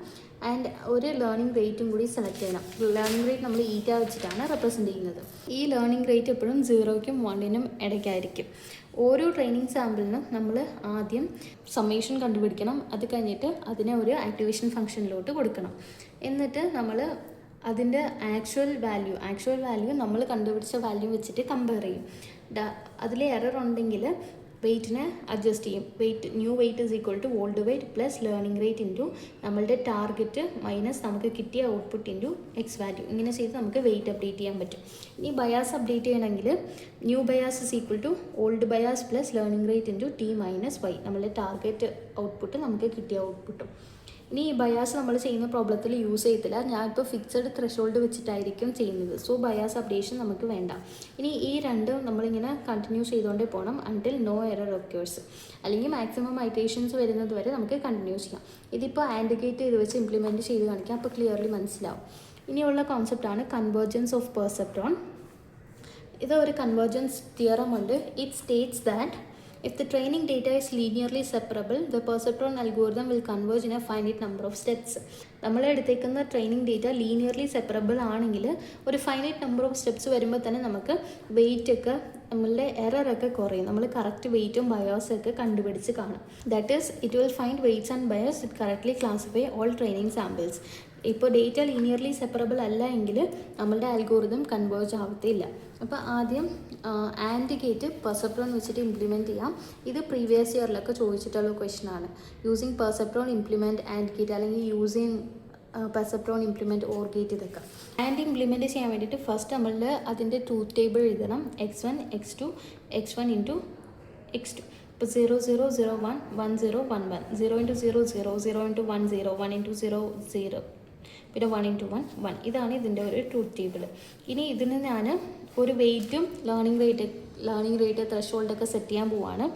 ആൻഡ് ഒരു ലേണിംഗ് റേറ്റും കൂടി സെലക്ട് ചെയ്യണം. ലേണിംഗ് റേറ്റ് നമ്മൾ ഈറ്റ വെച്ചിട്ടാണ് റെപ്രസെൻറ്റ് ചെയ്യുന്നത്. ഈ ലേണിംഗ് റേറ്റ് എപ്പോഴും 0ക്കും 1നും ഇടയ്ക്കായിരിക്കും. ഓരോ ട്രെയിനിങ് സാമ്പിളിനും നമ്മൾ ആദ്യം സമ്മേഷൻ കണ്ടുപിടിക്കണം. അത് കഴിഞ്ഞിട്ട് അതിനെ ഒരു ആക്ടിവേഷൻ ഫംഗ്ഷനിലോട്ട് കൊടുക്കണം. എന്നിട്ട് നമ്മൾ അതിൻ്റെ ആക്ച്വൽ വാല്യൂ നമ്മൾ കണ്ടുപിടിച്ച വാല്യൂ വെച്ചിട്ട് കമ്പയർ ചെയ്യും. അതിൽ എറർ ഉണ്ടെങ്കിൽ വെയ്റ്റിനെ അഡ്ജസ്റ്റ് ചെയ്യും. New weight is equal to old weight plus learning rate into നമ്മളുടെ ടാർഗറ്റ് മൈനസ് നമുക്ക് കിട്ടിയ ഔട്ട്പുട്ട് ഇൻറ്റു എക്സ് വാല്യൂ. ഇങ്ങനെ ചെയ്ത് നമുക്ക് വെയ്റ്റ് അപ്ഡേറ്റ് ചെയ്യാൻ പറ്റും. ഇനി ബയാസ് അപ്ഡേറ്റ് ചെയ്യണമെങ്കിൽ new bias is equal to old bias plus learning rate into T minus Y. നമ്മളുടെ ടാർഗറ്റ് ഔട്ട്പുട്ട് നമുക്ക് കിട്ടിയ ഔട്ട്പുട്ടും. ഇനി ഈ ബയാസ് നമ്മൾ ചെയ്യുന്ന പ്രോബ്ലത്തിൽ യൂസ് ചെയ്യത്തില്ല. ഞാനിപ്പോൾ ഫിക്സഡ് ത്രെഷോൾഡ് വെച്ചിട്ടായിരിക്കും ചെയ്യുന്നത്. സോ ബയാസ് അപ്ഡേഷൻ നമുക്ക് വേണ്ട. ഇനി ഈ രണ്ടും നമ്മളിങ്ങനെ കണ്ടിന്യൂ ചെയ്തുകൊണ്ടേ പോകണം അൺടിൽ നോ എറർ ഒക്കേഴ്സ്. അല്ലെങ്കിൽ മാക്സിമം ഐറ്ററേഷൻസ് വരുന്നത് വരെ നമുക്ക് കണ്ടിന്യൂ ചെയ്യാം. ഇതിപ്പോൾ ആൻഡ് ഗേറ്റ് ഇത് വെച്ച് ഇംപ്ലിമെൻറ്റ് ചെയ്ത് കാണിക്കാം. അപ്പോൾ ക്ലിയർലി മനസ്സിലാവും. ഇനിയുള്ള കോൺസെപ്റ്റാണ് കൺവേർജൻസ് ഓഫ് പെർസെപ്ട്രോൺ. ഇത് ഒരു കൺവേർജൻസ് തിയറം ഉണ്ട്. It States that if the training data is linearly separable, the perceptron algorithm will converge in a finite number of steps. നമ്മൾ എടുത്തേക്കുന്ന ട്രെയിനിങ് ഡേറ്റ ലീനിയർലി സെപ്പറബിൾ ആണെങ്കിൽ ഒരു finite number of steps വരുമ്പോൾ തന്നെ നമുക്ക് wait ഒക്കെ നമ്മളുടെ എററൊക്കെ കുറയും. നമ്മൾ കറക്റ്റ് വെയിറ്റും ബയോസൊക്കെ കണ്ടുപിടിച്ച് കാണും. That is it will find weights and bias. It correctly classify all training samples. ഇപ്പോൾ ഡേറ്റ ലീനിയർലി സെപ്പറബിൾ അല്ല എങ്കിൽ നമ്മളുടെ അൽഗോറിതം കൺവേർജ് ആവത്തില്ല. അപ്പോൾ ആദ്യം ആൻഡ് ഗേറ്റ് പെർസെപ്ട്രോൺ വെച്ചിട്ട് ഇംപ്ലിമെൻറ്റ് ചെയ്യാം. ഇത് പ്രീവിയസ് ഇയറിലൊക്കെ ചോദിച്ചിട്ടുള്ള ക്വസ്റ്റൻ ആണ്. Using perceptron implement and gate, അല്ലെങ്കിൽ using perceptron implement or gate ഇതൊക്കെ. ആൻഡ് ഇംപ്ലിമെൻറ്റ് ചെയ്യാൻ വേണ്ടിയിട്ട് ഫസ്റ്റ് നമ്മളുടെ അതിൻ്റെ ട്രൂത്ത് ടേബിൾ എഴുതണം. x1, x2, x1 into x2. ഇപ്പോൾ 0 0 0 1 1 0 1 1 0 ഇൻറ്റു 0 0 0 ഇൻറ്റു 1 0 1 ഇൻറ്റു 0 0 പിന്നെ 1 ഇൻറ്റു 1 1. ഇതാണ് ഇതിൻ്റെ ഒരു ട്രൂത്ത് ടേബിൾ. ഇനി ഇതിന് ഞാൻ ഒരു വെയിറ്റും ലേണിംഗ് റേറ്റ് ലേണിംഗ് റേറ്റ് ത്രഷോൾഡൊക്കെ സെറ്റ് ചെയ്യാൻ പോവാണ്.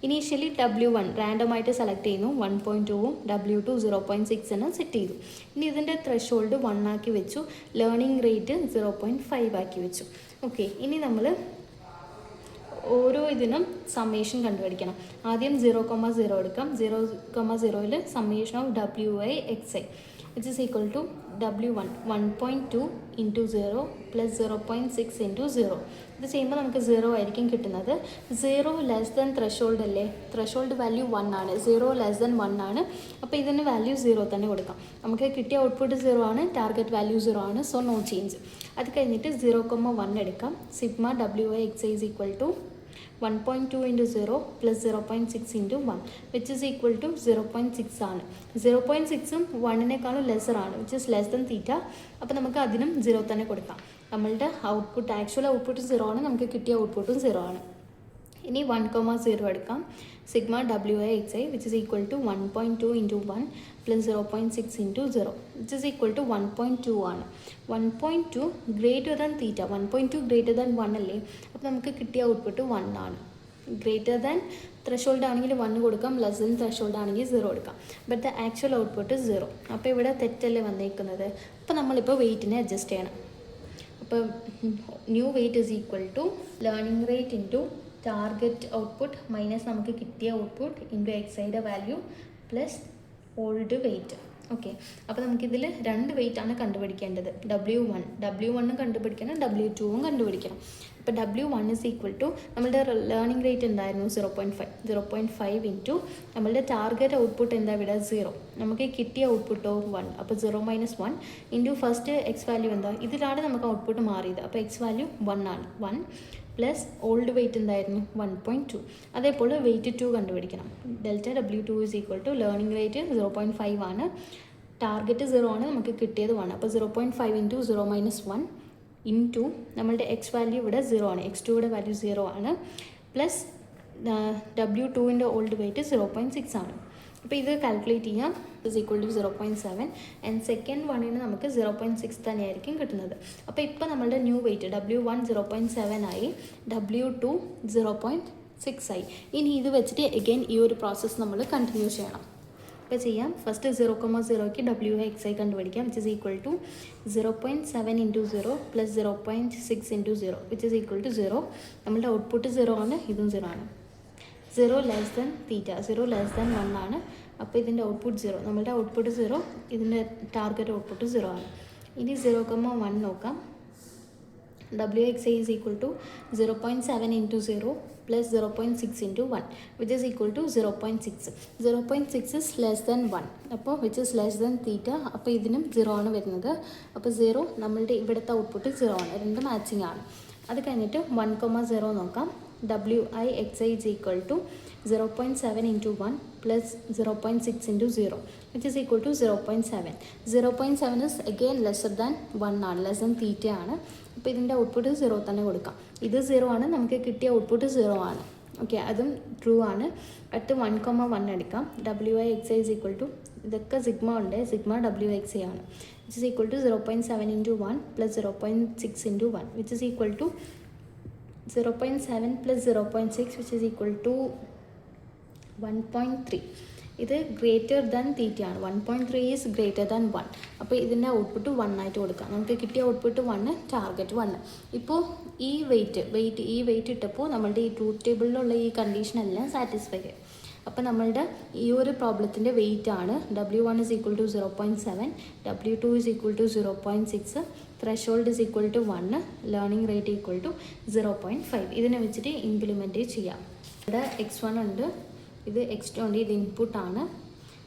ഇനീഷ്യലി W1 റാൻഡമായിട്ട് സെലക്ട് ചെയ്യുന്നു. 1.2ഉം W2 0.6 സെറ്റ് ചെയ്തു. ഇനി ഇതിൻ്റെ ത്രഷോൾഡ് 1 ആക്കി വെച്ചു. ലേണിംഗ് റേറ്റ് 0.5 ആക്കി വെച്ചു. ഓക്കെ, ഇനി നമ്മൾ ഓരോ ഇതിനും സമ്മേഷൻ കണ്ടുപിടിക്കണം. ആദ്യം 0,0 എടുക്കാം. 0,0ൽ summation of WI XI which is equal to W1 1.2 into 0 plus 0.6 into 0. ഇത് ചെയ്യുമ്പോൾ നമുക്ക് 0 ആയിരിക്കും കിട്ടുന്നത്. 0 ലെസ് ദാൻ ത്രഷോൾഡ് അല്ലേ, ത്രഷോൾഡ് വാല്യൂ 1 ആണ്, 0 ലെസ് ദാൻ 1 ആണ്. അപ്പോൾ ഇതിന് വാല്യൂ 0 തന്നെ കൊടുക്കാം. നമുക്ക് കിട്ടിയ ഔട്ട്പുട്ട് 0 ആണ്, ടാർഗറ്റ് വാല്യൂ 0 ആണ്, സോ നോ ചേഞ്ച്. അത് കഴിഞ്ഞിട്ട് 0,1 എടുക്കാം. Sigma WI XI is equal to 1.2 into 0 plus 0.6 into 1 which is equal to 0.6 ആണ്. 0.6ഉം 1നേക്കാളും ലെസർ ആണ്, which is less than theta. അപ്പോൾ നമുക്ക് അതിനും 0 തന്നെ കൊടുക്കാം. നമ്മളുടെ ഔട്ട്പുട്ട് ആക്ച്വൽ ഔട്ട്പുട്ട് 0 ആണ്, നമുക്ക് കിട്ടിയ ഔട്ട്പുട്ടും 0 ആണ്. ഇനി 1,0 എടുക്കാം. Sigma WI XI which is equal to 1.2 into 1 plus 0.6 into 0 which is equal to 1.2 ആണ്. 1.2 ഗ്രേറ്റർ ദാൻ തീറ്റ, 1.2 ഗ്രേറ്റർ ദാൻ 1 അല്ലേ, അപ്പോൾ നമുക്ക് കിട്ടിയ ഔട്ട്പുട്ട് 1 ആണ്. ഗ്രേറ്റർ ദാൻ ത്രഷോൾഡ് ആണെങ്കിൽ 1 കൊടുക്കാം, ലെസ് ദാൻ ത്രഷോൾഡ് ആണെങ്കിൽ 0 കൊടുക്കാം. But the actual output 0. അപ്പോൾ ഇവിടെ തെറ്റല്ലേ വന്നേക്കുന്നത്. അപ്പോൾ നമ്മളിപ്പോൾ വെയിറ്റിനെ അഡ്ജസ്റ്റ് ചെയ്യണം. അപ്പോൾ new weight is equal to learning rate into target output minus നമുക്ക് കിട്ടിയ ഔട്ട്പുട്ട് ഇൻറ്റു എക്സൈയുടെ value plus old weight. Okay, അപ്പോൾ നമുക്കിതിൽ 2 വെയിറ്റ് ആണ് കണ്ടുപിടിക്കേണ്ടത്. W1 കണ്ടുപിടിക്കണം, W2 കണ്ടുപിടിക്കണം. അപ്പോൾ W1 is equal to നമ്മളുടെ ലേണിംഗ് റേറ്റ് എന്തായിരുന്നു 0.5 ഇൻറ്റു നമ്മളുടെ ടാർഗറ്റ് ഔട്ട്പുട്ട് എന്താ ഇവിടെ 0, നമുക്ക് കിട്ടിയ ഔട്ട്പുട്ടോ 1. അപ്പോൾ 0 - 1 ഇൻറ്റു ഫസ്റ്റ് എക്സ് വാല്യൂ എന്താ, ഇതിലാണ് നമുക്ക് ഔട്ട്പുട്ട് മാറിയത്. അപ്പോൾ എക്സ് വാല്യൂ 1 ആണ്. 1 പ്ലസ് ഓൾഡ് വെയിറ്റ് എന്തായിരുന്നു 1.2. അതേപോലെ വെയിറ്റ് 2 കണ്ടുപിടിക്കണം. Delta W2 is equal to learning rate 0.5 ആണ്, ടാർഗറ്റ് 0 ആണ്, നമുക്ക് കിട്ടിയത് 1. അപ്പോൾ 0.5 ഇൻറ്റു 0 - 1 ഇൻറ്റു നമ്മളുടെ എക്സ് വാല്യൂ ഇവിടെ 0 ആണ്, x2യുടെ വാല്യൂ 0 ആണ്, പ്ലസ് W2ൻ്റെ ഓൾഡ് വെയിറ്റ് 0.6 ആണ്. അപ്പോൾ ഇത് കാൽക്കുലേറ്റ് ചെയ്യാം. Is equal to 0.7 and second വണ്ണിന് നമുക്ക് 0.6 തന്നെയായിരിക്കും കിട്ടുന്നത്. അപ്പോൾ ഇപ്പോൾ നമ്മളുടെ ന്യൂ വെയിറ്റ് W1 0.7 ആയി, W2 0.6 ആയി. ഇനി ഇത് വെച്ചിട്ട് എഗെയിൻ ഈ ഒരു പ്രോസസ്സ് നമ്മൾ കണ്ടിന്യൂ ചെയ്യണം. അപ്പോൾ ചെയ്യാം. ഫസ്റ്റ് 0,0ക്ക് WI XI കണ്ടുപിടിക്കാം, which is equal to 0.7 into 0 plus 0.6 into 0 which is equal to 0. നമ്മളുടെ ഔട്ട്പുട്ട് 0 ആണ്, ഇതും 0 ആണ്. 0 less than theta, 0 less than 1 ആണ്. അപ്പോൾ ഇതിൻ്റെ ഔട്ട്പുട്ട് 0, നമ്മളുടെ ഔട്ട്പുട്ട് 0, ഇതിൻ്റെ ടാർഗറ്റ് ഔട്ട്പുട്ട് 0 ആണ്. ഇനി 0,1 നോക്കാം. WI XI is equal to 0.7 into 0 plus 0.6 into 1 which is equal to 0.6. 0.6 is less than 1. അപ്പോൾ which is less than theta. അപ്പോൾ ഇതിനും 0 ആണ് വരുന്നത്. അപ്പോൾ 0 നമ്മളുടെ ഇവിടുത്തെ ഔട്ട്പുട്ട് 0 ആണ്, 2 മാച്ചിങ് ആണ്. അത് കഴിഞ്ഞിട്ട് 1,0 നോക്കാം. WI XI is equal to 0.7 into 1 plus 0.6 into 0 which is equal to 0.7. 0.7 is again lesser than 1 ആണ്, ലെസ് ദാൻ തീറ്റ ആണ്. അപ്പോൾ ഇതിൻ്റെ ഔട്ട്പുട്ട് 0 തന്നെ കൊടുക്കാം. ഇത് 0 ആണ്, നമുക്ക് കിട്ടിയ ഔട്ട്പുട്ട് 0 ആണ്. ഓക്കെ, അതും ട്രൂ ആണ്. അടുത്ത് 1,1 എടുക്കാം. WI XI is equal to, ഇതൊക്കെ സിഗ്മ ഉണ്ട്, സിഗ്മ WI XI ആണ്, which is equal to 0.7 into 1 plus 0.6 into 1 which is equal to 0.7 plus 0.6 which is equal to 1.3. ഇത് ഗ്രേറ്റർ ദാൻ തീറ്റ ആണ്. 1.3 ഈസ് ഗ്രേറ്റർ ദാൻ 1. അപ്പോൾ ഇതിൻ്റെ ഔട്ട്പുട്ട് 1 ആയിട്ട് കൊടുക്കാം. നമുക്ക് കിട്ടിയ ഔട്ട്പുട്ട് 1, ടാർഗറ്റ് 1. ഇപ്പോൾ ഈ വെയിറ്റ് ഇട്ടപ്പോൾ നമ്മളുടെ ഈ ട്രൂത്ത് ടേബിളിലുള്ള ഈ കണ്ടീഷനെല്ലാം സാറ്റിസ്ഫൈ ആയി. അപ്പോൾ നമ്മളുടെ ഈ ഒരു പ്രോബ്ലത്തിൻ്റെ വെയിറ്റ് ആണ് W1 is equal to 0.7, W2 is equal to 0.6, threshold is equal to 1, learning rate equal to 0.5. ഇതിനെ വെച്ചിട്ട് ഇംപ്ലിമെൻറ്റ് ചെയ്യാം. ഇവിടെ x1 ഉണ്ട്, ഇത് x2 ഉണ്ട്, ഇത് ഇൻപുട്ടാണ്,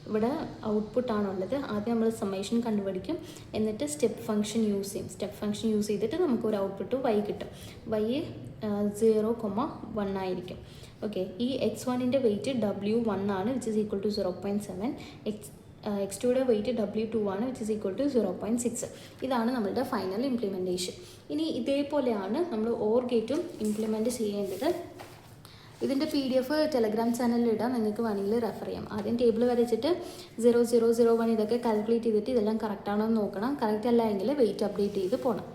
ഇവിടെ ഔട്ട്പുട്ടാണുള്ളത്. ആദ്യം നമ്മൾ സമ്മേഷൻ കണ്ടുപിടിക്കും, എന്നിട്ട് സ്റ്റെപ്പ് ഫംഗ്ഷൻ യൂസ് ചെയ്യും. സ്റ്റെപ്പ് ഫംഗ്ഷൻ യൂസ് ചെയ്തിട്ട് നമുക്കൊരു ഔട്ട്പുട്ട് y കിട്ടും. y 0,1 ആയിരിക്കും. ഓക്കെ, ഈ x1ൻ്റെ വെയിറ്റ് W1 ആണ്, വിച്ച് ഇസ് ഈക്വൽ ടു 0.7. x2യുടെ വെയിറ്റ് W2 ആണ്, വിച്ച് ഇസ് ഈക്വൽ ടു 0.6. ഇതാണ് നമ്മളുടെ ഫൈനൽ ഇംപ്ലിമെൻറ്റേഷൻ. ഇനി ഇതേപോലെയാണ് നമ്മൾ ഓർ ഗേറ്റും ഇംപ്ലിമെൻറ്റ് ചെയ്യേണ്ടത്. ഇതിൻ്റെ PDF ടെലഗ്രാം ചാനലിൽ ഇടാം, നിങ്ങൾക്ക് വേണമെങ്കിൽ റെഫർ ചെയ്യാം. ആദ്യം ടേബിൾ വരച്ചിട്ട് 0,001 ഇതൊക്കെ കാൽക്കുലേറ്റ് ചെയ്തിട്ട് ഇതെല്ലാം കറക്റ്റാണോ എന്ന് നോക്കണം. കറക്റ്റ് അല്ല എങ്കിൽ വെയിറ്റ് അപ്ഡേറ്റ് ചെയ്ത് പോകണം.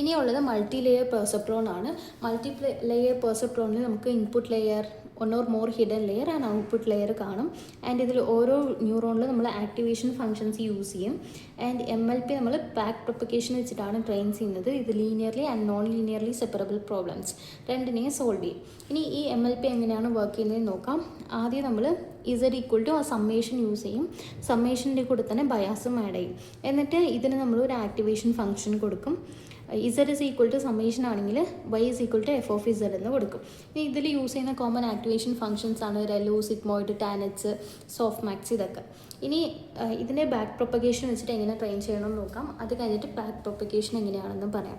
ഇനിയുള്ളത് മൾട്ടി ലെയർ പെർസെപ്ട്രോൺ ആണ്. മൾട്ടി ലെയർ പെർസെപ്ട്രോണിൽ നമുക്ക് input layer, one or more hidden layer and output layer കാണും. ആൻഡ് ഇതിൽ ഓരോ ന്യൂറോണിൽ നമ്മൾ ആക്ടിവേഷൻ ഫങ്ഷൻസ് യൂസ് ചെയ്യും. ആൻഡ് MLP നമ്മൾ ബാക്ക് പ്രൊപ്പഗേഷൻ വെച്ചിട്ടാണ് ട്രെയിൻ ചെയ്യുന്നത്. ഇത് linearly and non linearly separable problems രണ്ടിനെയും സോൾവ് ചെയ്യും. ഇനി ഈ MLP എങ്ങനെയാണ് വർക്ക് ചെയ്യുന്നത് നോക്കാം. ആദ്യം നമ്മൾ Z ഈക്വൽ ടു ആ സമ്മേഷൻ യൂസ് ചെയ്യും. സമ്മേഷൻ്റെ കൂടെ തന്നെ ബയാസും ആഡ് ചെയ്യും. എന്നിട്ട് ഇതിന് നമ്മൾ ഒരു ആക്ടിവേഷൻ ഫംഗ്ഷൻ കൊടുക്കും. Z is equal to summation ആണെങ്കിൽ y is equal to f of z എന്ന് കൊടുക്കും. ഇനി ഇതിൽ യൂസ് ചെയ്യുന്ന കോമൺ ആക്ടിവേഷൻ ഫങ്ഷൻസ് ആണ് റെലോ, സിഗ്മോയിഡ്, ടാനറ്റ്സ്, സോഫ്റ്റ് മാക്സ് ഇതൊക്കെ. ഇനി ഇതിൻ്റെ ബാക്ക് പ്രൊപ്പഗേഷൻ വെച്ചിട്ട് എങ്ങനെ ട്രെയിൻ ചെയ്യണമെന്ന് നോക്കാം. അത് കഴിഞ്ഞിട്ട് ബാക്ക് പ്രൊപ്പഗേഷൻ എങ്ങനെയാണെന്ന് പറയാം.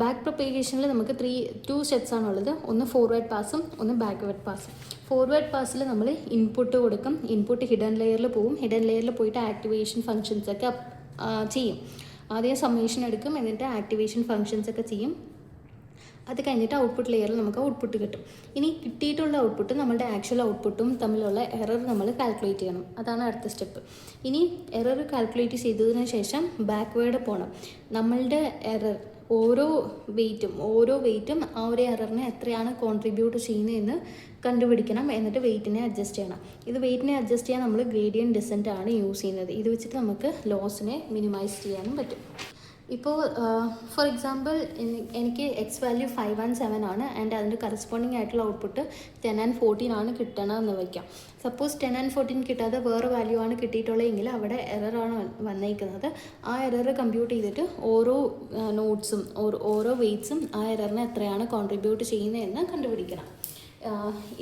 ബാക്ക് പ്രൊപ്പഗേഷനിൽ നമുക്ക് 2 സ്റ്റെപ്സ് ആണുള്ളത്. ഒന്ന് ഫോർവേഡ് പാസും ഒന്ന് ബാക്ക്വേർഡ് പാസും. ഫോർവേഡ് പാസിൽ നമ്മൾ ഇൻപുട്ട് കൊടുക്കും. ഇൻപുട്ട് ഹിഡൻ ലെയറിൽ പോവും. ഹിഡൻ ലെയറിൽ പോയിട്ട് ആക്ടിവേഷൻ ഫങ്ഷൻസ് ഒക്കെ ചെയ്യും. ആദ്യം സമ്മേഷൻ എടുക്കും, എന്നിട്ട് ആക്ടിവേഷൻ ഫങ്ഷൻസ് ഒക്കെ ചെയ്യും. അത് കഴിഞ്ഞിട്ട് ഔട്ട്പുട്ട് ലെയറിൽ നമുക്ക് ഔട്ട്പുട്ട് കിട്ടും. ഇനി കിട്ടിയിട്ടുള്ള ഔട്ട്പുട്ട് നമ്മളുടെ ആക്ച്വൽ ഔട്ട്പുട്ടും തമ്മിലുള്ള എറർ നമ്മൾ കാൽക്കുലേറ്റ് ചെയ്യണം. അതാണ് അടുത്ത സ്റ്റെപ്പ്. ഇനി എറർ കാൽക്കുലേറ്റ് ചെയ്തതിന് ശേഷം ബാക്ക്വേർഡ് പോകണം. നമ്മളുടെ എറർ ഓരോ വെയ്റ്റും ആ ഒരു എററിനെ എത്രയാണ് കോൺട്രിബ്യൂട്ട് ചെയ്യുന്നതെന്ന് കണ്ടുപിടിക്കണം. എന്നിട്ട് വെയ്റ്റിനെ അഡ്ജസ്റ്റ് ചെയ്യണം. ഇത് വെയ്റ്റിനെ അഡ്ജസ്റ്റ് ചെയ്യാൻ നമ്മൾ ഗ്രേഡിയൻറ്റ് ഡിസെൻറ്റ് ആണ് യൂസ് ചെയ്യുന്നത്. ഇത് വെച്ചിട്ട് നമുക്ക് ലോസിനെ മിനിമൈസ് ചെയ്യാനും പറ്റും. ഇപ്പോൾ ഫോർ എക്സാമ്പിൾ എനിക്ക് എക്സ് വാല്യൂ 5 and 7 ആണ്. ആൻഡ് അതിൻ്റെ കറസ്പോണ്ടിങ് ആയിട്ടുള്ള ഔട്ട്പുട്ട് 10 and 14 ആണ് കിട്ടണമെന്ന് വയ്ക്കാം. സപ്പോസ് 10 and 14 കിട്ടാതെ വേറെ വാല്യൂ ആണ് കിട്ടിയിട്ടുള്ളതെങ്കിൽ അവിടെ എററാണ് വന്നിരിക്കുന്നത്. ആ എറർ കമ്പ്യൂട്ട് ചെയ്തിട്ട് ഓരോ നോട്ട്സും ഓരോ വെയ്റ്റ്സും ആ എററിനെ എത്രയാണ് കോൺട്രിബ്യൂട്ട് ചെയ്യുന്നതെന്ന് കണ്ടുപിടിക്കണം.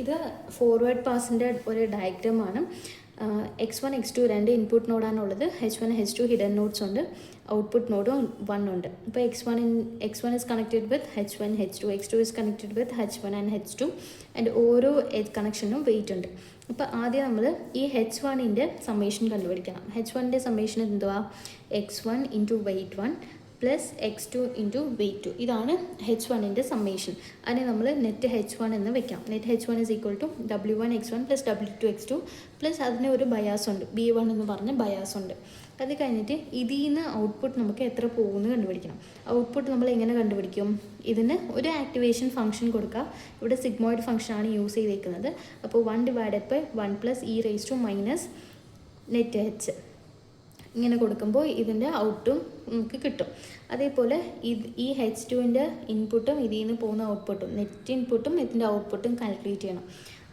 ഇത് ഫോർവേഡ് പാസിൻ്റെ ഒരു ഡയഗ്രമാണ്. X1 X2 രണ്ട് ഇൻപുട്ട് നോഡാണുള്ളത്. H1 H2 ഹിഡൻ നോഡ്സ് ഉണ്ട്. ഔട്ട്പുട്ട് നോഡും 1 ഉണ്ട്. ഇപ്പോൾ X1 is connected with H1 H2, X2 is connected with H1 and H2 and ഓരോ കണക്ഷനും വെയിറ്റ് ഉണ്ട്. അപ്പോൾ ആദ്യം നമ്മൾ ഈ H1ൻ്റെ സമ്മേഷൻ കണ്ടുപിടിക്കണം. H1ൻ്റെ സമ്മേഷൻ എന്തുവാ? X1 into weight 1 plus X2 into weight 2. ഇതാണ് H1ൻ്റെ സമ്മേഷൻ. അതിനെ നമ്മൾ നെറ്റ് H1 എന്ന് വെക്കാം. Net H1 is equal to W1 X1 plus W2 X2 plus അതിന് ഒരു ബയാസ് ഉണ്ട്, B1 എന്ന് പറഞ്ഞ ബയാസ് ഉണ്ട്. അത് കഴിഞ്ഞിട്ട് ഇതിൽ നിന്ന് ഔട്ട്പുട്ട് നമുക്ക് എത്ര പോകുമെന്ന് കണ്ടുപിടിക്കണം. ഔട്ട്പുട്ട് നമ്മൾ എങ്ങനെ കണ്ടുപിടിക്കും? ഇതിന് ഒരു ആക്ടിവേഷൻ ഫംഗ്ഷൻ കൊടുക്കുക. ഇവിടെ സിഗ്മോയിഡ് ഫംഗ്ഷനാണ് യൂസ് ചെയ്തേക്കുന്നത്. അപ്പോൾ 1/1 plus e raise to minus net H ഇങ്ങനെ കൊടുക്കുമ്പോൾ ഇതിൻ്റെ ഔട്ടും നമുക്ക് കിട്ടും. അതേപോലെ ഈ H2ൻ്റെ ഇൻപുട്ടും ഇതിൽ നിന്ന് പോകുന്ന ഔട്ട്പുട്ടും, നെറ്റ് ഇൻപുട്ടും ഇതിൻ്റെ ഔട്ട്പുട്ടും കാൽക്കുലേറ്റ് ചെയ്യണം.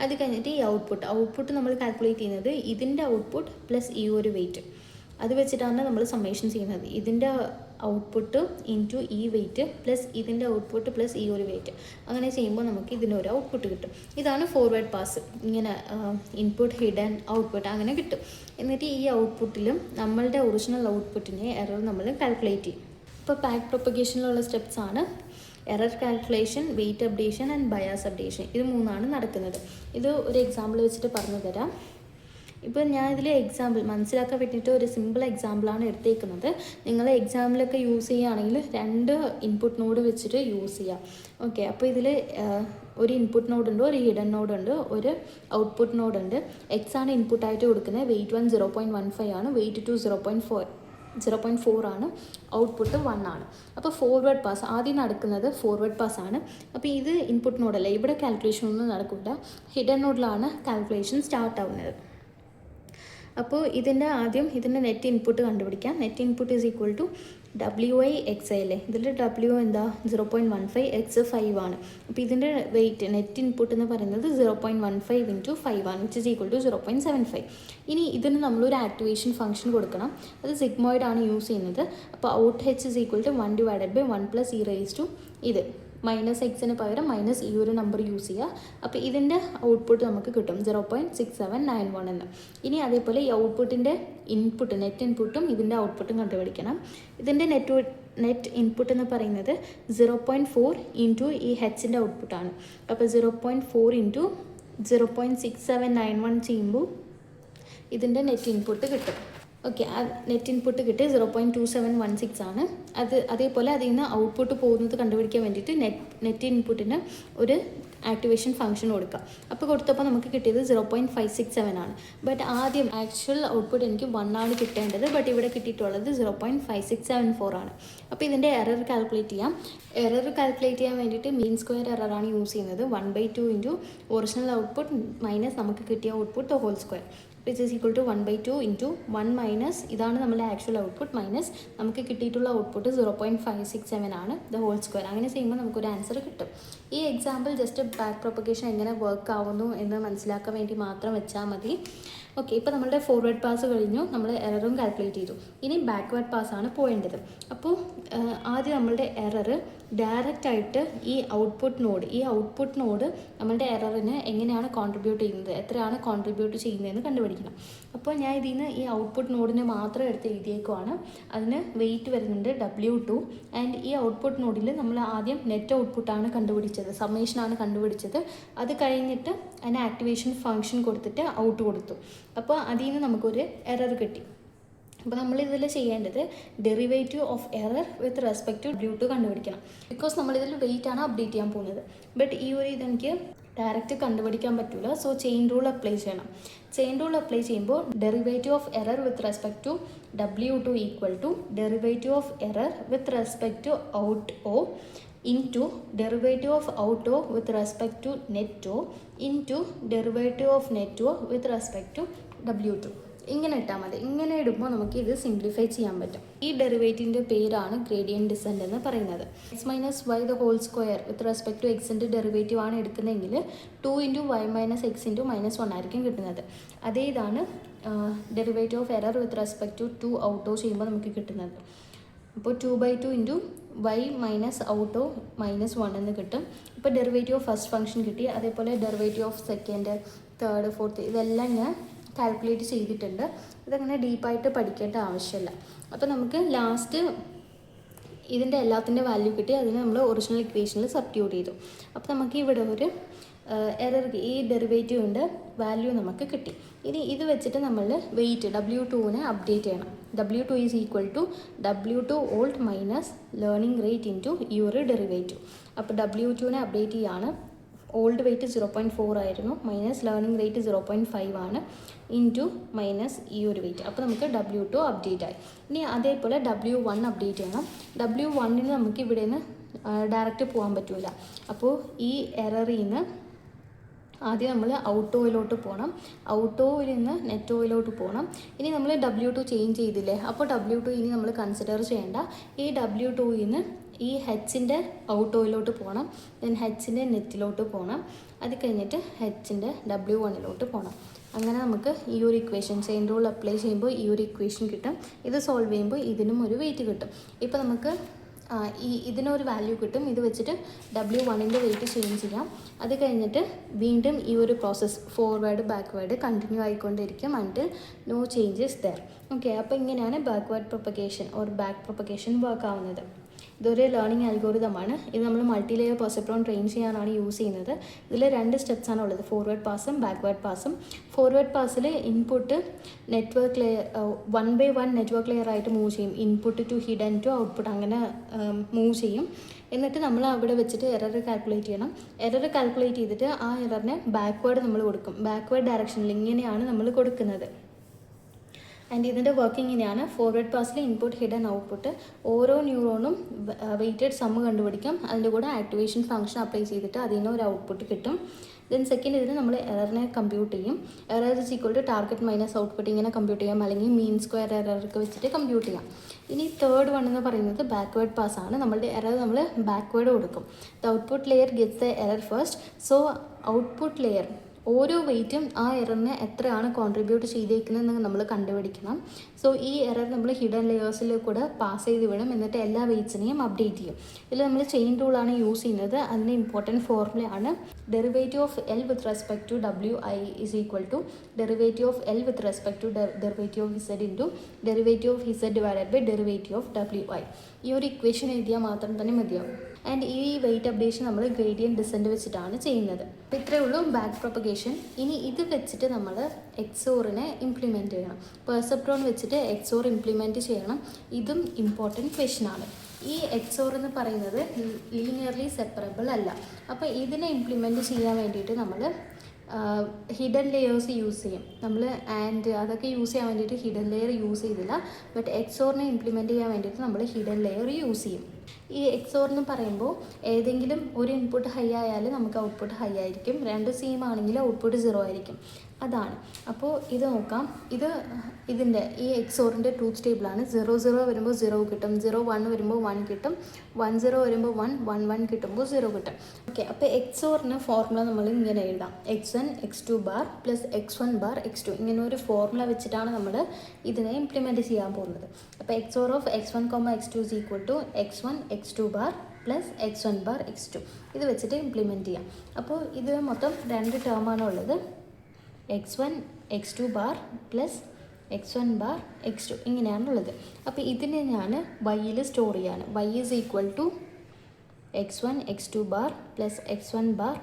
അത് കഴിഞ്ഞിട്ട് ഈ ഔട്ട്പുട്ട് നമ്മൾ കാൽക്കുലേറ്റ് ചെയ്യുന്നത് ഇതിൻ്റെ ഔട്ട്പുട്ട് പ്ലസ് ഈ ഒരു വെയിറ്റ്, അത് വെച്ചിട്ടാണ് നമ്മൾ സമ്മേഷൻ ചെയ്യുന്നത്. ഇതിൻ്റെ ഔട്ട്പുട്ട് ഇൻറ്റു ഈ വെയിറ്റ് പ്ലസ് ഇതിൻ്റെ ഔട്ട്പുട്ട് പ്ലസ് ഈ ഒരു വെയിറ്റ്, അങ്ങനെ ചെയ്യുമ്പോൾ നമുക്ക് ഇതിനൊരു ഔട്ട്പുട്ട് കിട്ടും. ഇതാണ് ഫോർവേഡ് പാസ്. ഇങ്ങനെ ഇൻപുട്ട് ഹിഡൻ ഔട്ട്പുട്ട് അങ്ങനെ കിട്ടും. എന്നിട്ട് ഈ ഔട്ട്പുട്ടിലും നമ്മളുടെ ഒറിജിനൽ ഔട്ട്പുട്ടിനെ എറർ നമ്മൾ കാൽക്കുലേറ്റ് ചെയ്യും. ഇപ്പോൾ ബാക്ക് പ്രൊപ്പഗേഷനിലുള്ള സ്റ്റെപ്സ് ആണ് error calculation, weight updation and bias updation. ഇത് മൂന്നാണ് നടക്കുന്നത്. ഇത് ഒരു എക്സാമ്പിൾ വെച്ചിട്ട് പറഞ്ഞു തരാം. ഇപ്പോൾ ഞാൻ ഇതിൽ എക്സാമ്പിൾ മനസ്സിലാക്കാൻ വേണ്ടിയിട്ട് ഒരു സിമ്പിൾ എക്സാമ്പിളാണ് എടുത്തേക്കുന്നത്. നിങ്ങൾ എക്സാമ്പിളൊക്കെ യൂസ് ചെയ്യുകയാണെങ്കിൽ 2 ഇൻപുട്ട് നോഡ് വെച്ചിട്ട് യൂസ് ചെയ്യാം. ഓക്കെ, അപ്പോൾ ഇതിൽ ഒരു ഇൻപുട്ട് നോഡുണ്ട്, ഒരു ഹിഡൻ നോഡുണ്ട്, ഒരു ഔട്ട്പുട്ട് നോഡുണ്ട്. എക്സ് ആണ് ഇൻപുട്ടായിട്ട് കൊടുക്കുന്നത്. വെയിറ്റ് 1 0.15 ആണ്, വെയിറ്റ് 2 0.4 ആണ്, ഔട്ട്പുട്ട് 1 ആണ്. അപ്പോൾ ഫോർവേഡ് പാസ് ആദ്യം നടക്കുന്നത് ഫോർവേഡ് പാസ് ആണ്. അപ്പോൾ ഇത് ഇൻപുട്ട് നോഡല്ല, ഇവിടെ കാൽക്കുലേഷൻ ഒന്നും നടക്കില്ല. ഹിഡൻ നോഡിലാണ് കാൽക്കുലേഷൻ സ്റ്റാർട്ട് ആവുന്നത്. അപ്പോൾ ഇതിൻ്റെ നെറ്റ് ഇൻപുട്ട് കണ്ടുപിടിക്കാം. Net input is equal to WI XI അല്ലേ. ഇതിൽ W എന്താ 0.15, X 5 ആണ്. അപ്പോൾ ഇതിൻ്റെ വെയിറ്റ് നെറ്റ് ഇൻപുട്ട് എന്ന് പറയുന്നത് 0.15 ഇൻറ്റു 5 ആണ്, വിച്ച് ഈസ് ഈക്വൽ ടു 0.75. ഇനി ഇതിന് നമ്മളൊരു ആക്ടിവേഷൻ ഫംഗ്ഷൻ കൊടുക്കണം. അത് സിഗ്മോയിഡ് ആണ് യൂസ് ചെയ്യുന്നത്. അപ്പോൾ out H is equal to 1/1 plus e raise to ഇത് മൈനസ് എക്സിന് പകരം മൈനസ് ഈ ഒരു നമ്പർ യൂസ് ചെയ്യുക. അപ്പോൾ ഇതിൻ്റെ ഔട്ട്പുട്ട് നമുക്ക് കിട്ടും 0.6791 എന്ന്. ഇനി അതേപോലെ ഈ ഔട്ട്പുട്ടിൻ്റെ നെറ്റ് ഇൻപുട്ടും ഇതിൻ്റെ ഔട്ട്പുട്ടും കണ്ടുപിടിക്കണം. ഇതിൻ്റെ നെറ്റ് ഇൻപുട്ട് എന്ന് പറയുന്നത് 0.4 ഇൻറ്റു ഈ Hൻ്റെ ഔട്ട്പുട്ടാണ്. അപ്പോൾ 0.4 ഇൻറ്റു 0.6791 ചെയ്യുമ്പോൾ ഇതിൻ്റെ നെറ്റ് ഇൻപുട്ട് കിട്ടും. ഓക്കെ, നെറ്റ് ഇൻപുട്ട് കിട്ടി 0.2716 ആണ്. അതേപോലെ അതിൽ നിന്ന് ഔട്ട്പുട്ട് പോകുന്നത് കണ്ടുപിടിക്കാൻ വേണ്ടിയിട്ട് നെറ്റ് ഇൻപുട്ടിന് ഒരു ആക്ടിവേഷൻ ഫംഗ്ഷൻ കൊടുക്കുക. അപ്പോൾ കൊടുത്തപ്പോൾ നമുക്ക് കിട്ടിയത് 0.567 ആണ്. ബട്ട് ആദ്യം ആക്ച്വൽ ഔട്ട്പുട്ട് എനിക്ക് 1 ആണ് കിട്ടേണ്ടത്. ബട്ട് ഇവിടെ കിട്ടിയിട്ടുള്ളത് 0.5674 ആണ്. അപ്പോൾ ഇതിൻ്റെ എറർ കാൽക്കുലേറ്റ് ചെയ്യാം. എറർ കാൽക്കുലേറ്റ് ചെയ്യാൻ വേണ്ടിയിട്ട് മീൻ സ്ക്വയർ എററാണ് യൂസ് ചെയ്യുന്നത്. 1/2 ഇൻറ്റു ഒറിജിനൽ ഔട്ട്പുട്ട് മൈനസ് നമുക്ക് കിട്ടിയ output the whole square which is equal to 1/2 into 1 minus ഇതാണ് നമ്മുടെ ആക്ച്വൽ ഔട്ട്പുട്ട് മൈനസ് നമുക്ക് കിട്ടിയിട്ടുള്ള ഔട്ട്പുട്ട് 0.567 ആണ് ദ ഹോൾ സ്ക്വയർ. അങ്ങനെ ചെയ്യുമ്പോൾ നമുക്കൊരു ആൻസർ കിട്ടും. ഈ എക്സാമ്പിൾ ജസ്റ്റ് ബാക്ക് പ്രൊപ്പഗേഷൻ എങ്ങനെ വർക്ക് ആവുന്നു എന്ന് മനസ്സിലാക്കാൻ വേണ്ടി മാത്രം വെച്ചാൽ മതി. ഓക്കെ, ഇപ്പോൾ നമ്മളുടെ ഫോർവേഡ് പാസ് കഴിഞ്ഞു, നമ്മൾ എററും കാൽക്കുലേറ്റ് ചെയ്തു. ഇനി ബാക്ക്വേർഡ് പാസ്സാണ് പോകേണ്ടത്. അപ്പോൾ ആദ്യം നമ്മളുടെ എറർ ഡയറക്റ്റായിട്ട് ഈ ഔട്ട്പുട്ട് നോഡ് നമ്മളുടെ എററിന് എങ്ങനെയാണ് കോൺട്രിബ്യൂട്ട് ചെയ്യുന്നത്, എത്രയാണ് കോൺട്രിബ്യൂട്ട് ചെയ്യുന്നതെന്ന് കണ്ടുപിടിക്കണം. അപ്പോൾ ഞാൻ ഇതിൽ നിന്ന് ഈ ഔട്ട്പുട്ട് നോഡിനെ മാത്രം എടുത്ത് എഴുതിയേക്കുവാണ്. അതിന് വെയിറ്റ് വരുന്നുണ്ട് W2. ആൻഡ് ഈ ഔട്ട്പുട്ട് നോഡിൽ നമ്മൾ ആദ്യം നെറ്റ് ഔട്ട്പുട്ടാണ് കണ്ടുപിടിച്ചത്, സമ്മേഷനാണ് കണ്ടുപിടിച്ചത്. അത് കഴിഞ്ഞിട്ട് അതിന് ആക്ടിവേഷൻ ഫംഗ്ഷൻ കൊടുത്തിട്ട് ഔട്ട് കൊടുത്തു. അപ്പോൾ അതിൽ നിന്ന് നമുക്കൊരു എറർ കിട്ടി. അപ്പോൾ നമ്മളിതിൽ ചെയ്യേണ്ടത് derivative of error with respect to W2 കണ്ടുപിടിക്കണം. ബിക്കോസ് നമ്മളിതിൽ വെയിറ്റ് ആണ് അപ്ഡേറ്റ് ചെയ്യാൻ പോകുന്നത്. ബട്ട് ഈ ഒരു ഇതെനിക്ക് ഡയറക്റ്റ് കണ്ടുപിടിക്കാൻ പറ്റില്ല. സോ ചെയിൻ റൂൾ അപ്ലൈ ചെയ്യണം. ചെയിൻ റൂൾ അപ്ലൈ ചെയ്യുമ്പോൾ derivative of error with respect to W2 equal to derivative of error with respect to out O into derivative of out O with respect to net O into derivative of net O with respect to W2. ഇങ്ങനെ ഇട്ടാൽ മതി. ഇങ്ങനെ ഇടുമ്പോൾ നമുക്ക് ഇത് simplify ചെയ്യാൻ പറ്റും. ഈ ഡെറിവേറ്റീവിൻ്റെ പേരാണ് ഗ്രേഡിയൻറ്റ് ഡിസെൻറ്റ് എന്ന് പറയുന്നത്. X minus y the whole square with respect to എക്സിൻ്റെ ഡെറിവേറ്റീവ് ആണ് എടുക്കുന്നതെങ്കിൽ 2 into y minus x into -1 ആയിരിക്കും കിട്ടുന്നത്. അതേ ഇതാണ് derivative of error with respect to out o ചെയ്യുമ്പോൾ നമുക്ക് കിട്ടുന്നത്. അപ്പോൾ 2/2 into y minus out o -1 എന്ന് കിട്ടും. ഇപ്പോൾ ഡെറിവേറ്റീവ് ഓഫ് ഫസ്റ്റ് ഫംഗ്ഷൻ കിട്ടി. അതേപോലെ derivative of second, third, fourth ഇതെല്ലാം ഞാൻ കാൽക്കുലേറ്റ് ചെയ്തിട്ടുണ്ട്. ഇതങ്ങനെ ഡീപ്പായിട്ട് പഠിക്കേണ്ട ആവശ്യമില്ല. അപ്പോൾ നമുക്ക് ലാസ്റ്റ് ഇതിൻ്റെ എല്ലാത്തിൻ്റെ വാല്യൂ കിട്ടി. അതിന് നമ്മൾ ഒറിജിനൽ ഇക്വേഷനിൽ സബ്സ്റ്റിറ്റ്യൂട്ട് ചെയ്തു. അപ്പോൾ നമുക്ക് ഇവിടെ ഒരു എറർ, ഈ ഡെറിവേറ്റീവിൻ്റെ വാല്യൂ നമുക്ക് കിട്ടി. ഇനി ഇത് വെച്ചിട്ട് നമ്മൾ വെയിറ്റ് W2നെ അപ്ഡേറ്റ് ചെയ്യണം. W2 is equal to W2 old minus learning rate into ഈ ഒരു ഡെറിവേറ്റീവ്. അപ്പോൾ W2നെ അപ്ഡേറ്റ് ചെയ്യാണ്. ഓൾഡ് വെയിറ്റ് 0.4 ആയിരുന്നു, മൈനസ് ലേണിംഗ് റേറ്റ് 0.5 ആണ്, ഇൻറ്റു മൈനസ് ഈ ഒരു വെയിറ്റ്. അപ്പോൾ നമുക്ക് W2 അപ്ഡേറ്റ് ആയി. ഇനി അതേപോലെ W1 അപ്ഡേറ്റ് ചെയ്യണം. W1ന് നമുക്ക് ഇവിടെ നിന്ന് ഡയറക്റ്റ് പോകാൻ പറ്റില്ല. അപ്പോൾ ഈ എററിൽ നിന്ന് ആദ്യം നമ്മൾ ഔട്ട് ഓയിലോട്ട് പോകണം. ഔട്ട് ഓയിൽ നിന്ന് നെറ്റ് ഓയിലോട്ട് പോകണം. ഇനി നമ്മൾ W2 ചേഞ്ച് ചെയ്തില്ലേ, അപ്പോൾ W2 ഇനി നമ്മൾ കൺസിഡർ ചെയ്യേണ്ട. ഈ W2ൽ നിന്ന് ഈ ഹെച്ചിൻ്റെ ഔട്ട് ഓയിലോട്ട് പോകണം, ദെൻ ഹെച്ചിൻ്റെ നെറ്റിലോട്ട് പോകണം, അത് കഴിഞ്ഞിട്ട് ഹെച്ചിൻ്റെ W1ലോട്ട് പോകണം. അങ്ങനെ നമുക്ക് ഈ ഒരു ഇക്വേഷൻ ചെയിൻ റൂൾ അപ്ലൈ ചെയ്യുമ്പോൾ ഈ ഒരു ഇക്വേഷൻ കിട്ടും. ഇത് സോൾവ് ചെയ്യുമ്പോൾ ഇതിനും ഒരു വെയിറ്റ് കിട്ടും. ഇപ്പോൾ നമുക്ക് ഇതിനൊരു വാല്യൂ കിട്ടും. ഇത് വെച്ചിട്ട് W1ൻ്റെ വെയിറ്റ് ചേഞ്ച് ചെയ്യാം. അത് കഴിഞ്ഞിട്ട് വീണ്ടും ഈ ഒരു പ്രോസസ്സ് ഫോർവേഡ് ബാക്ക്വേഡ് കണ്ടിന്യൂ ആയിക്കൊണ്ടിരിക്കും until no changes there. Okay, അപ്പോൾ ഇങ്ങനെയാണ് backward propagation or back propagation work ആവുന്നത്. ഇതൊരു ലേണിംഗ് അൽഗോരിതമാണ്. ഇത് നമ്മൾ മൾട്ടി ലെയർ പെർസെപ്ട്രോൺ ട്രെയിൻ ചെയ്യാനാണ് യൂസ് ചെയ്യുന്നത്. ഇതിൽ 2 സ്റ്റെപ്സാണ് ഉള്ളത്, ഫോർവേഡ് പാസും ബാക്ക്വേർഡ് പാസും. ഫോർവേഡ് പാസിൽ input network layer 1/1 network layer ആയിട്ട് മൂവ് ചെയ്യും. Input to hidden to output അങ്ങനെ മൂവ് ചെയ്യും. എന്നിട്ട് നമ്മൾ അവിടെ വെച്ചിട്ട് എറർ കാൽക്കുലേറ്റ് ചെയ്യണം. എറർ കാൽക്കുലേറ്റ് ചെയ്തിട്ട് ആ എററിനെ ബാക്ക്വേർഡ് നമ്മൾ കൊടുക്കും. ബാക്ക്വേർഡ് ഡയറക്ഷനിൽ ഇങ്ങനെയാണ് നമ്മൾ കൊടുക്കുന്നത്. ആൻഡ് ഇതിൻ്റെ വർക്കിംഗ് ഇങ്ങനെയാണ്. ഫോർവേഡ് പാസിൽ ഇൻപുട്ട് ഹിഡൻ ഔട്ട്പുട്ട് ഓരോ ന്യൂറോണും വെയ്റ്റഡ് സമ്മ് കണ്ടുപിടിക്കും. അതിൻ്റെ കൂടെ ആക്ടിവേഷൻ ഫംഗ്ഷൻ അപ്ലൈ ചെയ്തിട്ട് അതിൽ നിന്ന് ഒരു ഔട്ട്പുട്ട് കിട്ടും. ദെൻ സെക്കൻഡ് ഇതിന് നമ്മൾ എററിനെ കമ്പ്യൂട്ട് ചെയ്യും. Error is equal to target minus output ഇങ്ങനെ കമ്പ്യൂട്ട് ചെയ്യാം, അല്ലെങ്കിൽ മീൻ സ്ക്വയർ എററൊക്കെ വെച്ചിട്ട് കമ്പ്യൂട്ട് ചെയ്യാം. ഇനി തേർഡ് വൺ എന്ന് പറയുന്നത് ബാക്ക്വേർഡ് പാസ് ആണ്. നമ്മളുടെ എറർ നമ്മൾ ബാക്ക്വേർഡ് കൊടുക്കും. The output layer gets the error first. So output layer ഓരോ വെയിറ്റും ആ എററിനെ എത്രയാണ് കോൺട്രിബ്യൂട്ട് ചെയ്തേക്കുന്നതെന്ന് നമ്മൾ കണ്ടുപിടിക്കണം. സോ ഈ എറർ നമ്മൾ ഹിഡൻ ലെയേഴ്സിൽ കൂടെ പാസ് ചെയ്ത് വിടും. എന്നിട്ട് എല്ലാ വെയിറ്റ്സിനെയും അപ്ഡേറ്റ് ചെയ്യും. ഇതിൽ നമ്മൾ ചെയിൻ റൂളാണ് യൂസ് ചെയ്യുന്നത്. അതിൻ്റെ ഇമ്പോർട്ടൻറ്റ് ഫോർമുലയാണ് derivative of L with respect to WI is equal to derivative of L with respect to derivative of Z into derivative of Z divided by derivative of WI. ഈ ഒരു equation എഴുതിയാൽ മാത്രം തന്നെ മതിയാവും. And ഈ wait updation നമ്മൾ gradient decent വെച്ചിട്ടാണ് ചെയ്യുന്നത്. അപ്പോൾ ഇത്രയേ ഉള്ളൂ ബാക്ക് പ്രൊപ്പഗേഷൻ. ഇനി ഇത് വെച്ചിട്ട് നമ്മൾ എക്സോറിനെ ഇംപ്ലിമെൻറ്റ് ചെയ്യണം. പെർസെപ്ട്രോൺ വെച്ചിട്ട് എക്സോർ ഇംപ്ലിമെൻറ്റ് ചെയ്യണം. ഇതും ഇമ്പോർട്ടൻറ്റ് ക്വസ്റ്റ്യൻ ആണ്. ഈ എക്സോർ എന്ന് പറയുന്നത് ലീനിയർലി സെപ്പറബിൾ അല്ല. അപ്പോൾ ഇതിനെ ഇംപ്ലിമെൻറ്റ് ചെയ്യാൻ വേണ്ടിയിട്ട് നമ്മൾ ഹിഡൻ ലെയേഴ്സ് യൂസ് ചെയ്യും നമ്മൾ. ആൻഡ് അതൊക്കെ യൂസ് ചെയ്യാൻ വേണ്ടിയിട്ട് ഹിഡൻ ലെയർ യൂസ് ചെയ്തില്ല. ബട്ട് എക്സോറിനെ ഇംപ്ലിമെൻറ്റ് ചെയ്യാൻ വേണ്ടിയിട്ട് നമ്മൾ ഹിഡൻ ലെയർ യൂസ് ചെയ്യും. ഈ എക്സോർ എന്ന് പറയുമ്പോൾ ഏതെങ്കിലും ഒരു ഇൻപുട്ട് ഹൈ ആയാൽ നമുക്ക് ഔട്ട്പുട്ട് ഹൈ ആയിരിക്കും, രണ്ട് സെയിം ആണെങ്കിൽ ഔട്ട്പുട്ട് 0 ആയിരിക്കും. അതാണ്. അപ്പോൾ ഇത് നോക്കാം. ഇതിൻ്റെ ഈ എക്സോറിൻ്റെ ട്രൂത്ത് ടേബിളാണ്. 0 വരുമ്പോൾ 0 കിട്ടും, 1 വരുമ്പോൾ 1 കിട്ടും, 10 വരുമ്പോൾ 1 കിട്ടുമ്പോൾ 0 കിട്ടും. ഓക്കെ, അപ്പോൾ എക്സോറിന് ഫോർമുല നമ്മൾ ഇങ്ങനെ എഴുതാം. x1 x2 bar plus x1 bar x2 ഇങ്ങനെ ഒരു ഫോർമുല വെച്ചിട്ടാണ് നമ്മൾ ഇതിനെ ഇംപ്ലിമെൻറ്റ് ചെയ്യാൻ പോകുന്നത്. അപ്പോൾ XOR of x1, x2 is equal to x1 x2 bar plus x1 bar x2 ഇത് വെച്ചിട്ട് ഇംപ്ലിമെൻറ്റ് ചെയ്യാം. അപ്പോൾ ഇത് മൊത്തം 2 ടേമാണ് ഉള്ളത്. x1 x2 bar plus x1 bar x2 ഇങ്ങനെയാണുള്ളത്. അപ്പോൾ ഇതിനെ ഞാൻ വൈയിൽ സ്റ്റോർ ചെയ്യാണ്. y is equal to x1 x2 bar plus x1 bar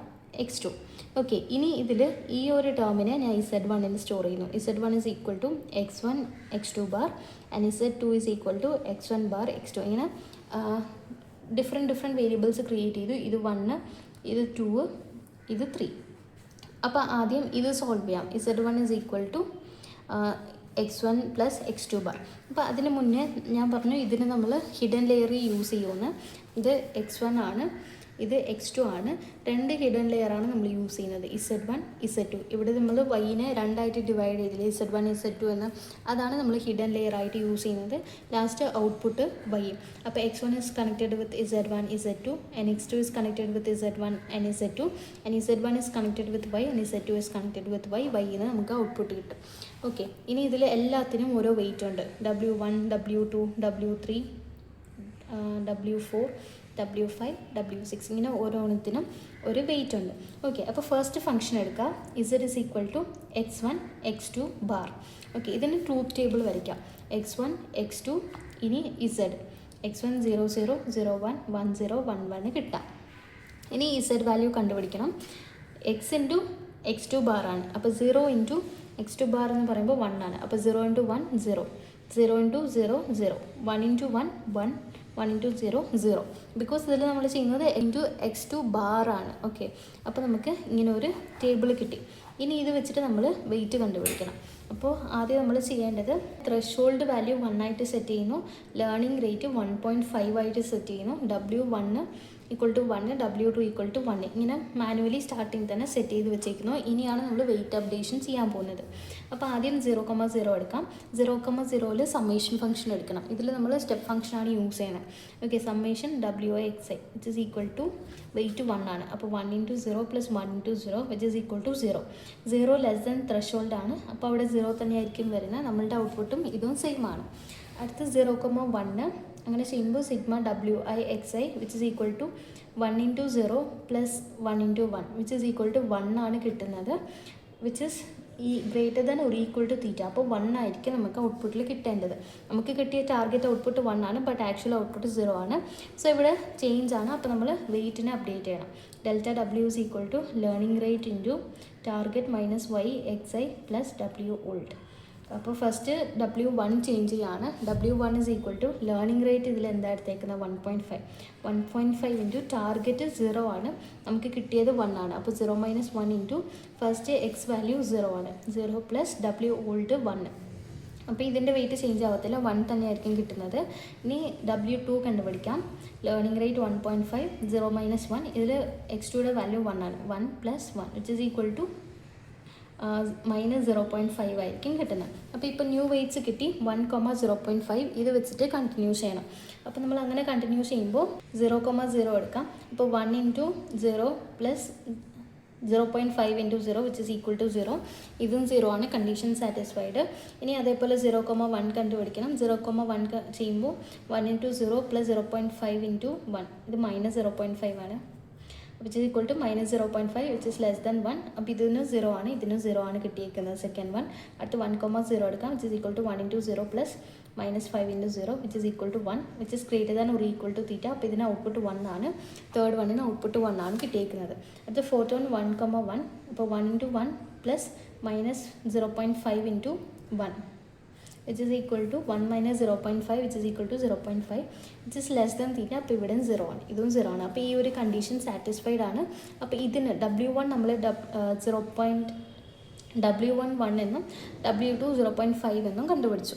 x2. Okay, ഇനി ഇതിൽ ഈ ഒരു ടേമിനെ ഞാൻ z1 സ്റ്റോർ ചെയ്യുന്നു. z1 is equal to x1 x2 bar and z2 is equal to x1 bar x2. ഇങ്ങനെ ഡിഫറെൻറ്റ് വേരിയബിൾസ് ക്രിയേറ്റ് ചെയ്തു. ഇത് 1, ഇത് 2, ഇത് 3. അപ്പോൾ ആദ്യം ഇത് സോൾവ് ചെയ്യാം. z1 is equal to x1 plus x2 bar. അപ്പോൾ അതിന് മുന്നേ ഞാൻ പറഞ്ഞു ഇതിന് നമ്മൾ ഹിഡൻ ലെയർ യൂസ് ചെയ്യുമെന്ന്. ഇത് x1 ആണ്, ഇത് x2 ആണ്. 2 ഹിഡൻ ലെയറാണ് നമ്മൾ യൂസ് ചെയ്യുന്നത്, z1 z2. ഇവിടെ നമ്മൾ വൈനെ 2ആയിട്ട് ഡിവൈഡ് ചെയ്തില്ലേ, z1 z2 എന്ന്. അതാണ് നമ്മൾ ഹിഡൻ ലെയർ ആയിട്ട് യൂസ് ചെയ്യുന്നത്. Last output y. അപ്പോൾ x1 is connected with z1 z2 and x2 is connected with z1 and z2 and z1 is connected with y and z2 is connected with y. ന് നമുക്ക് output കിട്ടും. Okay, ഇനി ഇതിൽ എല്ലാത്തിനും ഓരോ wait ഉണ്ട്. w1 w2 w3 w4 w5 w6 ഇങ്ങനെ ഓരോന്നിനും ഒരു വെയിറ്റ് ഉണ്ട്. ഓക്കെ, അപ്പോൾ ഫസ്റ്റ് ഫംഗ്ഷൻ എടുക്കുക. z is equal to x1 x2 bar. Okay, ഇതിന് ട്രൂത്ത് ടേബിൾ വരയ്ക്കാം. x1 x2 ഇനി z x1 0 0 0 1 1 0 1 1 കിട്ടാം. ഇനി z വാല്യൂ കണ്ടുപിടിക്കണം. x into x2 ബാറാണ്. അപ്പോൾ 0 ഇൻറ്റു x2 ബാർ എന്ന് പറയുമ്പോൾ 1 ആണ്. അപ്പോൾ 0 into 1 0, 0 into 0 0, 1 into 1 1, 1 into 0 0. Because ഇതിൽ നമ്മൾ ചെയ്യുന്നത് ഇൻറ്റു x2 ബാറാണ്. ഓക്കെ, അപ്പോൾ നമുക്ക് ഇങ്ങനെ ഒരു ടേബിൾ കിട്ടി. ഇനി ഇത് വെച്ചിട്ട് നമ്മൾ വെയിറ്റ് കണ്ടുപിടിക്കണം. അപ്പോൾ ആദ്യം നമ്മൾ ചെയ്യേണ്ടത് ത്രെഷോൾഡ് വാല്യൂ 1 ആയിട്ട് സെറ്റ് ചെയ്യുന്നു, ലേണിംഗ് റേറ്റ് 1.5 ആയിട്ട് സെറ്റ് ചെയ്യുന്നു, w1 equal to 1, w2 equal to 1 ഇങ്ങനെ മാനുവലി സ്റ്റാർട്ടിങ് തന്നെ സെറ്റ് ചെയ്ത് വെച്ചേക്കുന്നു. ഇനിയാണ് നമ്മൾ വെയിറ്റ് അപ്ഡേഷൻ ചെയ്യാൻ പോകുന്നത്. അപ്പോൾ ആദ്യം 0,0 എടുക്കാം. 0,0ൽ സമ്മേഷൻ ഫംഗ്ഷൻ എടുക്കണം. ഇതിൽ നമ്മൾ സ്റ്റെപ്പ് ഫംഗ്ഷനാണ് യൂസ് ചെയ്യുന്നത്. Okay, summation wi(xi) which is equal to weight 1 ആണ്. അപ്പോൾ 1 into 0 plus 1 into 0 which is equal to 0. 0 less than threshold ആണ്. അപ്പോൾ അവിടെ 0 തന്നെയായിരിക്കും വരുന്നത്. നമ്മളുടെ ഔട്ട്പുട്ടും ഇതും സെയിം ആണ്. അടുത്ത് 0,1 അങ്ങനെ ചെയ്യുമ്പോൾ sigma wi(xi) which is equal to 1 into 0 plus 1 into 1 which is equal to 1 ആണ് കിട്ടുന്നത്. വിച്ച് ഇസ് ഈ ഗ്രേറ്റർ ദാൻ ഒരു ഈക്വൽ ടു തീറ്റ. അപ്പോൾ 1 ആയിരിക്കും നമുക്ക് ഔട്ട്പുട്ടിൽ കിട്ടേണ്ടത്. നമുക്ക് കിട്ടിയ ടാർഗറ്റ് ഔട്ട്പുട്ട് 1 ആണ്, ബട്ട് ആക്ച്വൽ ഔട്ട്പുട്ട് 0 ആണ്. സോ ഇവിടെ ചേഞ്ച് ആണ്. അപ്പോൾ നമ്മൾ വെയിറ്റിനെ അപ്ഡേറ്റ് ചെയ്യണം. Delta w is equal to learning rate into target minus y(xi) plus w old. അപ്പോൾ ഫസ്റ്റ് w1 ചേഞ്ച് ചെയ്യാണ്. w1 is equal to learning rate ഇതിൽ എന്താ എടുത്തേക്കുന്നത് 1.5 ഇൻറ്റു ടാർഗറ്റ് 0 ആണ്, നമുക്ക് കിട്ടിയത് 1 ആണ്. അപ്പോൾ 0 minus 1 into first X value 0 ആണ്, 0 പ്ലസ് w ഓൾഡ് 1. അപ്പോൾ ഇതിൻ്റെ വെയിറ്റ് ചേഞ്ച് ആവത്തില്ല, 1 തന്നെയായിരിക്കും കിട്ടുന്നത്. ഇനി w2 കണ്ടുപിടിക്കാം. ലേണിംഗ് റേറ്റ് 1.5, 0 മൈനസ് 1, ഇതിൽ x2യുടെ വാല്യൂ 1 ആണ്, 1 plus 1 which is equal to minus 0.5 ആയിരിക്കും കിട്ടുന്നത്. അപ്പോൾ ഇപ്പോൾ ന്യൂ വെയിറ്റ്സ് കിട്ടി 1,0.5. ഇത് വെച്ചിട്ട് കണ്ടിന്യൂ ചെയ്യണം. അപ്പോൾ നമ്മൾ അങ്ങനെ കണ്ടിന്യൂ ചെയ്യുമ്പോൾ 0,0 എടുക്കാം. അപ്പോൾ 1 into 0 plus 0.5 into 0 which is equal to 0. ഇതും 0 ആണ്, കണ്ടീഷൻ സാറ്റിസ്ഫൈഡ്. ഇനി അതേപോലെ 0,1 കണ്ടുപിടിക്കണം. 0,1 ചെയ്യുമ്പോൾ 1 ഇൻറ്റു 0 പ്ലസ് 0.5 ഇൻറ്റു 1, ഇത് മൈനസ് 0.5 ആണ്, which is equal to minus 0.5 which is less than 1. അപ്പോൾ ഇതിന് 0 ആണ്, ഇതിന് 0 ആണ് കിട്ടിയിരിക്കുന്നത് സെക്കൻഡ് വൺ. അടുത്ത് 1,0 എടുക്കാം, which is equal to 1 into 0 plus -5 into 0 which is equal to 1 which is greater than or equal to theta. അപ്പോൾ ഇതിന് ഔട്ട്പുട്ട് 1 ആണ്, തേർഡ് വണ്ണിന് ഔട്ട്പുട്ട് 1 ആണ് കിട്ടിയിരിക്കുന്നത്. അത് ഫോർത്ത് വൺ 1,1, അപ്പോൾ 1 into 1 plus minus 0.5 into 1 which is equal to 1 minus 0.5 which is equal to 0.5 which is less than theta. അപ്പോൾ ഇവിടെ 0 ആണ്, ഇതും 0 ആണ്. അപ്പോൾ ഈ ഒരു കണ്ടീഷൻ സാറ്റിസ്ഫൈഡ് ആണ്. അപ്പോൾ ഇതിന് W1 നമ്മൾ W1 എന്നും W2 0.5 എന്നും കണ്ടുപിടിച്ചു.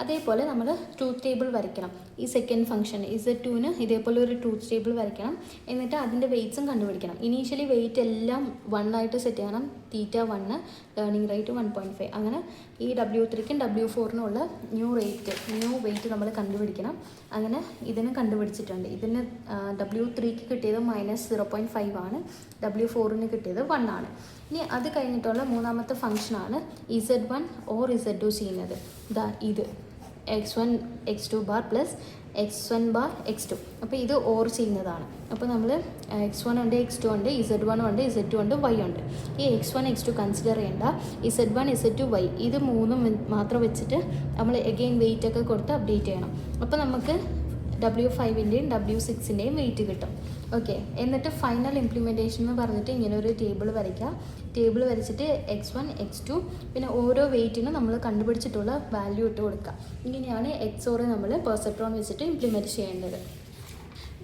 അതേപോലെ നമ്മൾ ട്രൂത്ത് ടേബിൾ വരയ്ക്കണം. ഈ സെക്കൻഡ് ഫംഗ്ഷൻ Z2ന് ഇതേപോലെ ഒരു ട്രൂത്ത് ടേബിൾ വരയ്ക്കണം. എന്നിട്ട് അതിൻ്റെ വെയ്റ്റ്സും കണ്ടുപിടിക്കണം. ഇനീഷ്യലി വെയിറ്റ് എല്ലാം 1 ആയിട്ട് സെറ്റ് ചെയ്യണം. തീറ്റ 1, ലേണിംഗ് റേറ്റ് 1.5. അങ്ങനെ ഈ W3ക്കും W4നും ഉള്ള ന്യൂ വെയിറ്റ് നമ്മൾ കണ്ടുപിടിക്കണം. അങ്ങനെ ഇതിന് കണ്ടുപിടിച്ചിട്ടുണ്ട്. ഇതിന് W3ക്ക് കിട്ടിയത് -0.5 ആണ്, W4ന് കിട്ടിയത് 1 ആണ്. ഇനി അത് കഴിഞ്ഞിട്ടുള്ള മൂന്നാമത്തെ ഫംഗ്ഷനാണ് Z1 ഓർ Z2 ചെയ്യുന്നത്. ഇത് x1 x2 bar plus x1 bar x2. അപ്പോൾ ഇത് ഓർ ചെയ്യുന്നതാണ്. അപ്പോൾ നമ്മൾ x1 ഉണ്ട്, x2 ഉണ്ട്, Z1 ഉണ്ട്, Z2 ഉണ്ട്, y ഉണ്ട്. ഈ x1 x2 കൺസിഡർ ചെയ്യേണ്ട. Z1 Z2 y ഇത് മൂന്നും മാത്രം വെച്ചിട്ട് നമ്മൾ എഗെയിൻ വെയിറ്റ് ഒക്കെ കൊടുത്ത് അപ്ഡേറ്റ് ചെയ്യണം. അപ്പോൾ നമുക്ക് W5ൻ്റെയും W6ൻ്റെയും വെയിറ്റ് കിട്ടും. ഓക്കെ, എന്നിട്ട് ഫൈനൽ ഇംപ്ലിമെൻറ്റേഷൻ എന്ന് പറഞ്ഞിട്ട് ഇങ്ങനെ ഒരു ടേബിൾ വരയ്ക്കുക. ടേബിൾ വരച്ചിട്ട് x1 x2 പിന്നെ ഓരോ വെയിറ്റിനും നമ്മൾ കണ്ടുപിടിച്ചിട്ടുള്ള വാല്യൂ ഇട്ട് കൊടുക്കുക. ഇങ്ങനെയാണ് XOR നമ്മൾ പെർസെപ്ട്രോൺ വെച്ചിട്ട് ഇംപ്ലിമെൻറ്റ് ചെയ്യേണ്ടത്.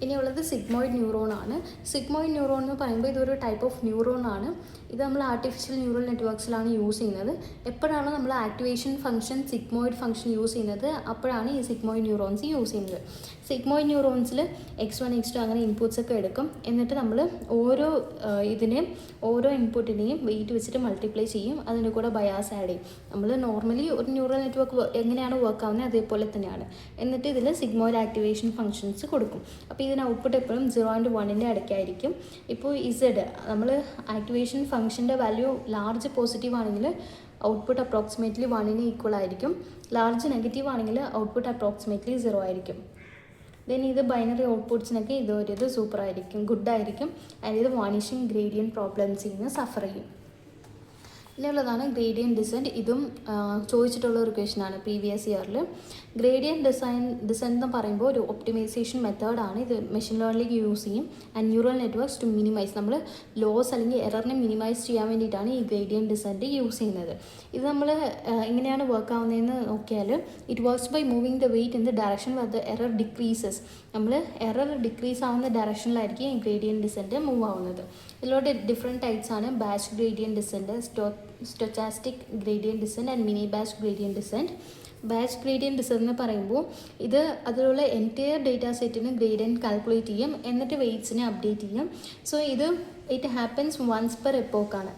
ഇനിയുള്ളത് സിഗ്മോയിഡ് ന്യൂറോൺ ആണ്. സിഗ്മോയിഡ് ന്യൂറോൺ എന്ന് പറയുമ്പോൾ ഇതൊരു ടൈപ്പ് ഓഫ് ന്യൂറോൺ ആണ്. ഇത് നമ്മൾ ആർട്ടിഫിഷ്യൽ ന്യൂറൽ നെറ്റ്വർക്ക്സിലാണ് യൂസ് ചെയ്യുന്നത്. എപ്പോഴാണ് നമ്മൾ activation function sigmoid function use ചെയ്യുന്നത്, അപ്പോഴാണ് ഈ സിഗ്മോയിഡ് ന്യൂറോൺസ് യൂസ് ചെയ്യുന്നത്. സിഗ്മോയിഡ് ന്യൂറോൺസിൽ x1 x2 അങ്ങനെ ഇൻപുട്സ് ഒക്കെ എടുക്കും. എന്നിട്ട് നമ്മൾ ഓരോ ഇൻപുട്ടിനെയും വെയിറ്റ് വെച്ചിട്ട് മൾട്ടിപ്ലൈ ചെയ്യും. അതിൻ്റെ കൂടെ ബയാസ് ആഡ് ചെയ്യും. നമ്മൾ നോർമലി ഒരു ന്യൂറൽ നെറ്റ്വർക്ക് എങ്ങനെയാണ് വർക്ക് ആവുന്നത് അതേപോലെ തന്നെയാണ്. എന്നിട്ട് ഇതിൽ സിഗ്മോയിഡ് ആക്ടിവേഷൻ ഫംഗ്ഷൻസ് കൊടുക്കും. അപ്പോൾ ഇതിന് ഔട്ട്പുട്ട് എപ്പോഴും 0 and 1ൻ്റെ ഇടയ്ക്കായിരിക്കും. ഇപ്പോൾ നമ്മൾ ആക്ടിവേഷൻ ഫംഗ്ഷൻ്റെ വാല്യൂ ലാർജ് പോസിറ്റീവ് ആണെങ്കിൽ ഔട്ട്പുട്ട് അപ്രോക്സിമേറ്റ്ലി 1ന് ഈക്വൽ ആയിരിക്കും. ലാർജ് നെഗറ്റീവ് ആണെങ്കിൽ ഔട്ട്പുട്ട് അപ്രോക്സിമേറ്റ്ലി 0 ആയിരിക്കും. ദെൻ ഇത് ബൈനറി ഔട്ട്പുട്ട്സിനൊക്കെ ഇത് സൂപ്പർ ആയിരിക്കും, ഗുഡ് ആയിരിക്കും. ആൻഡ് ഇത് വാനിഷിങ് ഗ്രേഡിയൻറ്റ് പ്രോബ്ലംസിൽ നിന്ന് സഫർ ചെയ്യും. ഇനിയുള്ളതാണ് ഗ്രേഡിയൻറ്റ് ഡിസെൻറ്റ്. ഇതും ചോദിച്ചിട്ടുള്ള ഒരു ക്വസ്റ്റനാണ് പ്രീവിയസ് ഇയറിൽ. ഗ്രേഡിയൻറ്റ് ഡിസെൻറ്റ് എന്ന് പറയുമ്പോൾ ഒരു ഒപ്റ്റിമൈസേഷൻ മെത്തേഡാണ്. ഇത് മെഷീൻ ലേണിംഗ് യൂസ് ചെയ്യും. And neural networks to minimise, നമ്മൾ ലോസ് അല്ലെങ്കിൽ എററിനെ മിനിമൈസ് ചെയ്യാൻ വേണ്ടിയിട്ടാണ് ഈ ഗ്രേഡിയൻറ്റ് ഡിസെൻറ്റ് യൂസ് ചെയ്യുന്നത്. ഇത് നമ്മൾ എങ്ങനെയാണ് വർക്ക് ആവുന്നതെന്ന് നോക്കിയാൽ it works by moving the weight in the direction where the error decreases. നമ്മൾ എറർ ഡിക്രീസ് ആവുന്ന ഡയറക്ഷനിലായിരിക്കും ഈ ഗ്രേഡിയൻറ്റ് ഡിസെൻറ്റ് മൂവ് ആവുന്നത്. ഇതിലോട്ട് ഡിഫറെൻറ്റ് ടൈപ്സ് ആണ്. Batch gradient descent, stochastic gradient descent and mini batch gradient descent. Batch gradient descent എന്ന് പറയുമ്പോൾ ഇത് അതിലുള്ള എൻറ്റയർ ഡേറ്റാ സെറ്റിന് ഗ്രേഡിയൻറ്റ് കാൽക്കുലേറ്റ് ചെയ്യും. എന്നിട്ട് വെയ്റ്റ്സിനെ അപ്ഡേറ്റ് ചെയ്യും. So it happens once per എപ്പോക്കാണ്.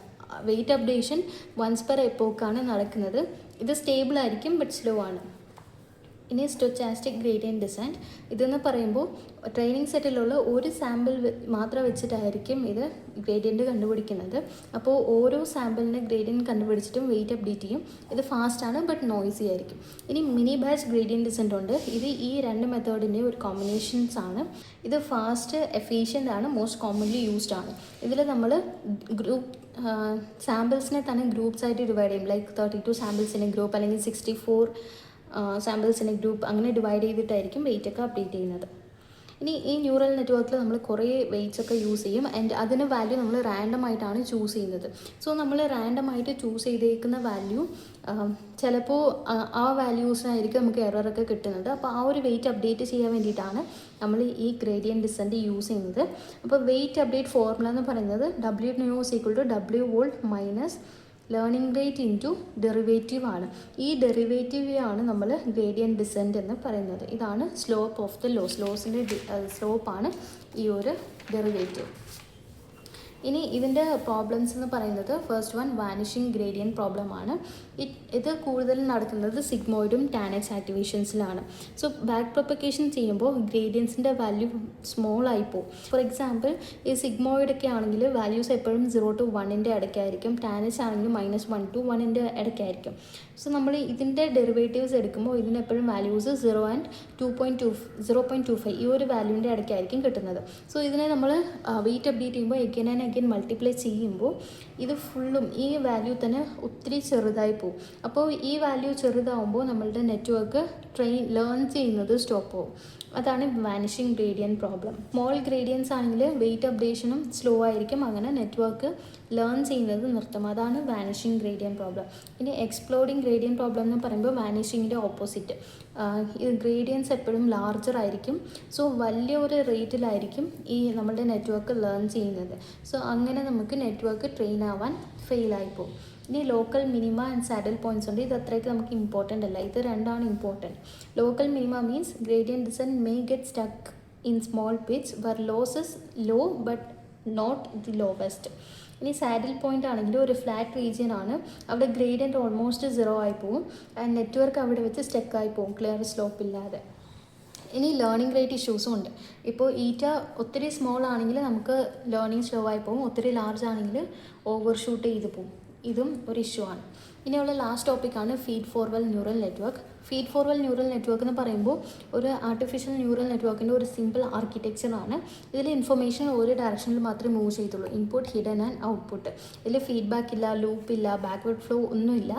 വെയിറ്റ് അപ്ഡേഷൻ വൺസ് പെർ എപ്പോക്കാണ് നടക്കുന്നത്. ഇത് സ്റ്റേബിൾ ആയിരിക്കും ബട്ട് സ്ലോ ആണ്. ഇനി സ്റ്റോച്ചാസ്റ്റിക് ഗ്രേഡിയൻറ്റ് ഡിസെൻറ്റ് ഇതെന്ന് പറയുമ്പോൾ ട്രെയിനിങ് സെറ്റിലുള്ള ഒരു സാമ്പിൾ മാത്രം വെച്ചിട്ടായിരിക്കും ഇത് ഗ്രേഡിയൻറ്റ് കണ്ടുപിടിക്കുന്നത്. അപ്പോൾ ഓരോ സാമ്പിളിന് ഗ്രേഡിയൻറ്റ് കണ്ടുപിടിച്ചിട്ടും വെയിറ്റ് അപ്ഡേറ്റ് ചെയ്യും. ഇത് ഫാസ്റ്റാണ് ബട്ട് നോയ്സി ആയിരിക്കും. ഇനി മിനി ബാച്ച് ഗ്രേഡിയൻറ്റ് ഡിസെൻറ്റ് ഉണ്ട്. ഇത് ഈ രണ്ട് മെത്തേഡിൻ്റെ ഒരു കോമ്പിനേഷൻസ് ആണ്. ഇത് ഫാസ്റ്റ്, എഫിഷ്യൻ്റ് ആണ്, മോസ്റ്റ് കോമൺലി യൂസ്ഡ് ആണ്. ഇതിൽ നമ്മൾ സാമ്പിൾസിനെ തന്നെ ഗ്രൂപ്പ്സ് ആയിട്ട് ഡിവൈഡ് ചെയ്യും. ലൈക്ക് 32 സാമ്പിൾസിനെ ഗ്രൂപ്പ് അല്ലെങ്കിൽ 64 സാമ്പിൾസിനെ ഗ്രൂപ്പ് അങ്ങനെ ഡിവൈഡ് ചെയ്തിട്ടായിരിക്കും വെയിറ്റൊക്കെ അപ്ഡേറ്റ് ചെയ്യുന്നത്. ഇനി ഈ ന്യൂറൽ നെറ്റ്വർക്കിൽ നമ്മൾ കുറേ വെയിറ്റ്സ് ഒക്കെ യൂസ് ചെയ്യും. ആൻഡ് അതിന് വാല്യൂ നമ്മൾ റാൻഡം ആയിട്ടാണ് ചൂസ് ചെയ്യുന്നത്. സോ നമ്മൾ റാൻഡം ആയിട്ട് ചൂസ് ചെയ്തേക്കുന്ന വാല്യൂ ചിലപ്പോൾ ആ വാല്യൂസിനായിരിക്കും നമുക്ക് എററൊക്കെ കിട്ടുന്നത്. അപ്പോൾ ആ ഒരു വെയിറ്റ് അപ്ഡേറ്റ് ചെയ്യാൻ വേണ്ടിയിട്ടാണ് നമ്മൾ ഈ ഗ്രേഡിയൻറ്റ് ഡിസെൻറ്റ് യൂസ് ചെയ്യുന്നത്. അപ്പോൾ വെയിറ്റ് അപ്ഡേറ്റ് ഫോർമുല എന്ന് പറയുന്നത് W volt minus learning rate into derivative ആണ്. ഈ ഡെറിവേറ്റീവ് ആണ് നമ്മൾ ഗ്രേഡിയൻറ്റ് ഡിസെൻറ്റ് എന്ന് പറയുന്നത്. ഇതാണ് സ്ലോപ്പ് ഓഫ് ദ ലോസിൻ്റെ സ്ലോപ്പാണ് ഈ ഒരു ഡെറിവേറ്റീവ്. ഇനി ഇതിൻ്റെ പ്രോബ്ലംസ് എന്ന് പറയുന്നത് ഫസ്റ്റ് വൺ വാനിഷിങ് ഗ്രേഡിയൻറ്റ് പ്രോബ്ലമാണ്. ഇത് കൂടുതലും നടക്കുന്നത് സിഗ്മോയിഡും ടാനക്സ് ആക്ടിവേഷൻസിലാണ്. സോ ബാക്ക് പ്രൊപ്പഗേഷൻ ചെയ്യുമ്പോൾ ഗ്രേഡിയൻസിൻ്റെ വാല്യൂ സ്മോൾ ആയിപ്പോവും. ഫോർ എക്സാമ്പിൾ ഈ സിഗ്മോയിഡൊക്കെ ആണെങ്കിൽ വാല്യൂസ് എപ്പോഴും 0 to 1ൻ്റെ ഇടയ്ക്കായിരിക്കും. ടാനക്സ് ആണെങ്കിൽ -1 to 1ൻ്റെ ഇടയ്ക്കായിരിക്കും. സോ നമ്മൾ ഇതിൻ്റെ ഡെറിവേറ്റീവ്സ് എടുക്കുമ്പോൾ ഇതിനെപ്പോഴും വാല്യൂസ് 0 and 0.25 ഈ ഒരു വാല്യൂവിൻ്റെ ഇടയ്ക്കായിരിക്കും കിട്ടുന്നത്. സോ ഇതിനെ നമ്മൾ വെയിറ്റ് അപ്ഡേറ്റ് ചെയ്യുമ്പോൾ എഗെയിൻ ആൻഡ് അഗൈൻ മൾട്ടിപ്ലൈ ചെയ്യുമ്പോൾ ഇത് ഫുള്ളും ഈ വാല്യൂ തന്നെ ഒത്തിരി ചെറുതായി പോകും. അപ്പോൾ ഈ വാല്യൂ ചെറുതാവുമ്പോൾ നമ്മളുടെ നെറ്റ്വർക്ക് ലേൺ ചെയ്യുന്നത് സ്റ്റോപ്പ് ആവും. അതാണ് vanishing gradient problem. Small gradients ആണെങ്കിൽ വെയിറ്റ് അപ്ഡേഷനും സ്ലോ ആയിരിക്കും, അങ്ങനെ നെറ്റ്വർക്ക് ലേൺ ചെയ്യുന്നത് നിർത്തും. അതാണ് വാനിഷിങ് ഗ്രേഡിയൻറ്റ് പ്രോബ്ലം. ഇനി എക്സ്പ്ലോഡിങ് ഗ്രേഡിയൻറ്റ് പ്രോബ്ലം എന്ന് പറയുമ്പോൾ വാനിഷിങ്ങിൻ്റെ ഓപ്പോസിറ്റ്. ഈ ഗ്രേഡിയൻസ് എപ്പോഴും ലാർജർ ആയിരിക്കും. സോ വലിയൊരു റേറ്റിലായിരിക്കും ഈ നമ്മളുടെ നെറ്റ്വർക്ക് ലേൺ ചെയ്യുന്നത്. സോ അങ്ങനെ നമുക്ക് നെറ്റ്വർക്ക് ട്രെയിൻ ആവാൻ ഫെയിലായി പോകും. ഇനി local minima and saddle points ഉണ്ട്. ഇത് അത്രയ്ക്ക് നമുക്ക് ഇമ്പോർട്ടൻ്റ് അല്ല. ഇത് രണ്ടാണ് important. Local minima means gradient descent may get stuck in small pits where loss is low but not the lowest. ഇനി സാഡിൽ പോയിൻ്റ് ആണെങ്കിൽ ഒരു ഫ്ലാറ്റ് റീജിയൻ ആണ്, അവിടെ ഗ്രേഡിയൻറ്റ് ഓൾമോസ്റ്റ് 0 ആയി പോകും ആൻഡ് നെറ്റ്വർക്ക് അവിടെ വെച്ച് സ്റ്റക്കായി പോകും ക്ലിയർ സ്ലോപ്പ് ഇല്ലാതെ. ഇനി ലേണിംഗ് റേറ്റ് ഇഷ്യൂസും ഉണ്ട്. ഇപ്പോൾ ഈറ്റ ഒത്തിരി സ്മോൾ ആണെങ്കിൽ നമുക്ക് ലേണിംഗ് സ്ലോ ആയി പോകും, ഒത്തിരി ലാർജ് ആണെങ്കിൽ ഓവർ ഷൂട്ട് ചെയ്ത് പോകും. ഇതും ഒരു ഇഷ്യൂ ആണ്. ഇനിയുള്ള ലാസ്റ്റ് ടോപ്പിക്കാണ് feed forward neural network. Feed forward neural network എന്ന് പറയുമ്പോൾ ഒരു ആർട്ടിഫിഷ്യൽ ന്യൂറൽ നെറ്റ്വർക്കിൻ്റെ ഒരു സിമ്പിൾ ആർക്കിടെക്ചറാണ്. ഇതിൽ ഇൻഫർമേഷൻ ഒരു ഡയറക്ഷനിൽ മാത്രമേ മൂവ് ചെയ്തുള്ളൂ, ഇൻപുട്ട്, ഹിഡൻ ആൻഡ് ഔട്ട്പുട്ട്. ഇതിൽ ഫീഡ്ബാക്ക് ഇല്ല, ലൂപ്പ് ഇല്ല, ബാക്ക്വേർഡ് ഫ്ലോ ഒന്നുമില്ല.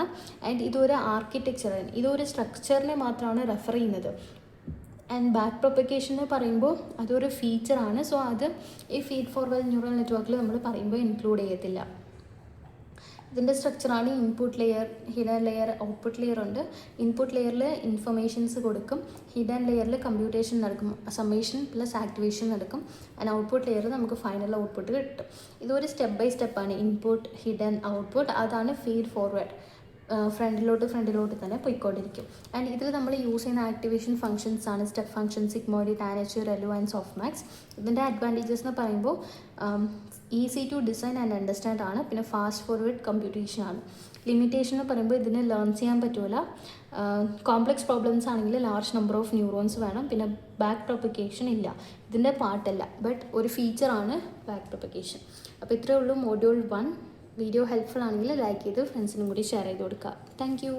ആൻഡ് ഇതൊരു ആർക്കിടെക്ചറാണ്, ഇതൊരു സ്ട്രക്ചറിനെ മാത്രമാണ് റെഫർ ചെയ്യുന്നത്. ആൻഡ് ബാക്ക് പ്രൊപ്പഗേഷൻ എന്ന് പറയുമ്പോൾ അതൊരു ഫീച്ചറാണ്. സോ അത് ഈ ഫീഡ് ഫോർവേഡ് ന്യൂറൽ നെറ്റ്വർക്കിൽ നമ്മൾ പറയുമ്പോൾ ഇൻക്ലൂഡ് ചെയ്യത്തില്ല. ഇതിൻ്റെ സ്ട്രക്ചറാണ് input layer, hidden layer, output layer ഉണ്ട്. ഇൻപുട്ട് ലെയറിൽ ഇൻഫർമേഷൻസ് കൊടുക്കും, ഹിഡൻ ലെയറിൽ കമ്പ്യൂട്ടേഷൻ നടക്കും, സമ്മേഷൻ പ്ലസ് ആക്ടിവേഷൻ നടക്കും, ആൻഡ് ഔട്ട്പുട്ട് ലെയർ നമുക്ക് ഫൈനൽ ഔട്ട്പുട്ട് കിട്ടും. ഇതൊരു സ്റ്റെപ്പ് ബൈ സ്റ്റെപ്പാണ്, ഇൻപുട്ട്, ഹിഡൻ, ഔട്ട്പുട്ട്. അതാണ് ഫീഡ് ഫോർവേഡ്. ഫ്രണ്ടിലോട്ട് തന്നെ പോയിക്കൊണ്ടിരിക്കും. ആൻഡ് ഇതിൽ നമ്മൾ യൂസ് ചെയ്യുന്ന ആക്ടിവേഷൻ ഫംഗ്ഷൻസ് ആണ് step function, sigmoid, tanh, ReLU and soft max. ഇതിൻ്റെ അഡ്വാൻറ്റേജസ് എന്ന് പറയുമ്പോൾ easy to design and understand ആണ്, പിന്നെ ഫാസ്റ്റ് ഫോർവേഡ് കമ്പ്യൂട്ടേഷൻ ആണ്. ലിമിറ്റേഷൻ എന്ന് പറയുമ്പോൾ ഇതിന് ലേൺ ചെയ്യാൻ പറ്റില്ല. കോംപ്ലക്സ് പ്രോബ്ലംസ് ആണെങ്കിൽ ലാർജ് നമ്പർ ഓഫ് ന്യൂറോൺസ് വേണം, പിന്നെ ബാക്ക് പ്രൊപ്പഗേഷൻ ഇല്ല, ഇതിൻ്റെ പാർട്ടല്ല, ബട്ട് ഒരു ഫീച്ചറാണ് ബാക്ക് പ്രൊപ്പഗേഷൻ. അപ്പോൾ ഇത്രയേ ഉള്ളൂ മൊഡ്യൂൾ 1. വീഡിയോ ഹെൽപ്ഫുൾ ആണെങ്കിൽ ലൈക്ക് ചെയ്ത് ഫ്രണ്ട്സിനും കൂടി ഷെയർ ചെയ്ത് കൊടുക്കുക. Thank you.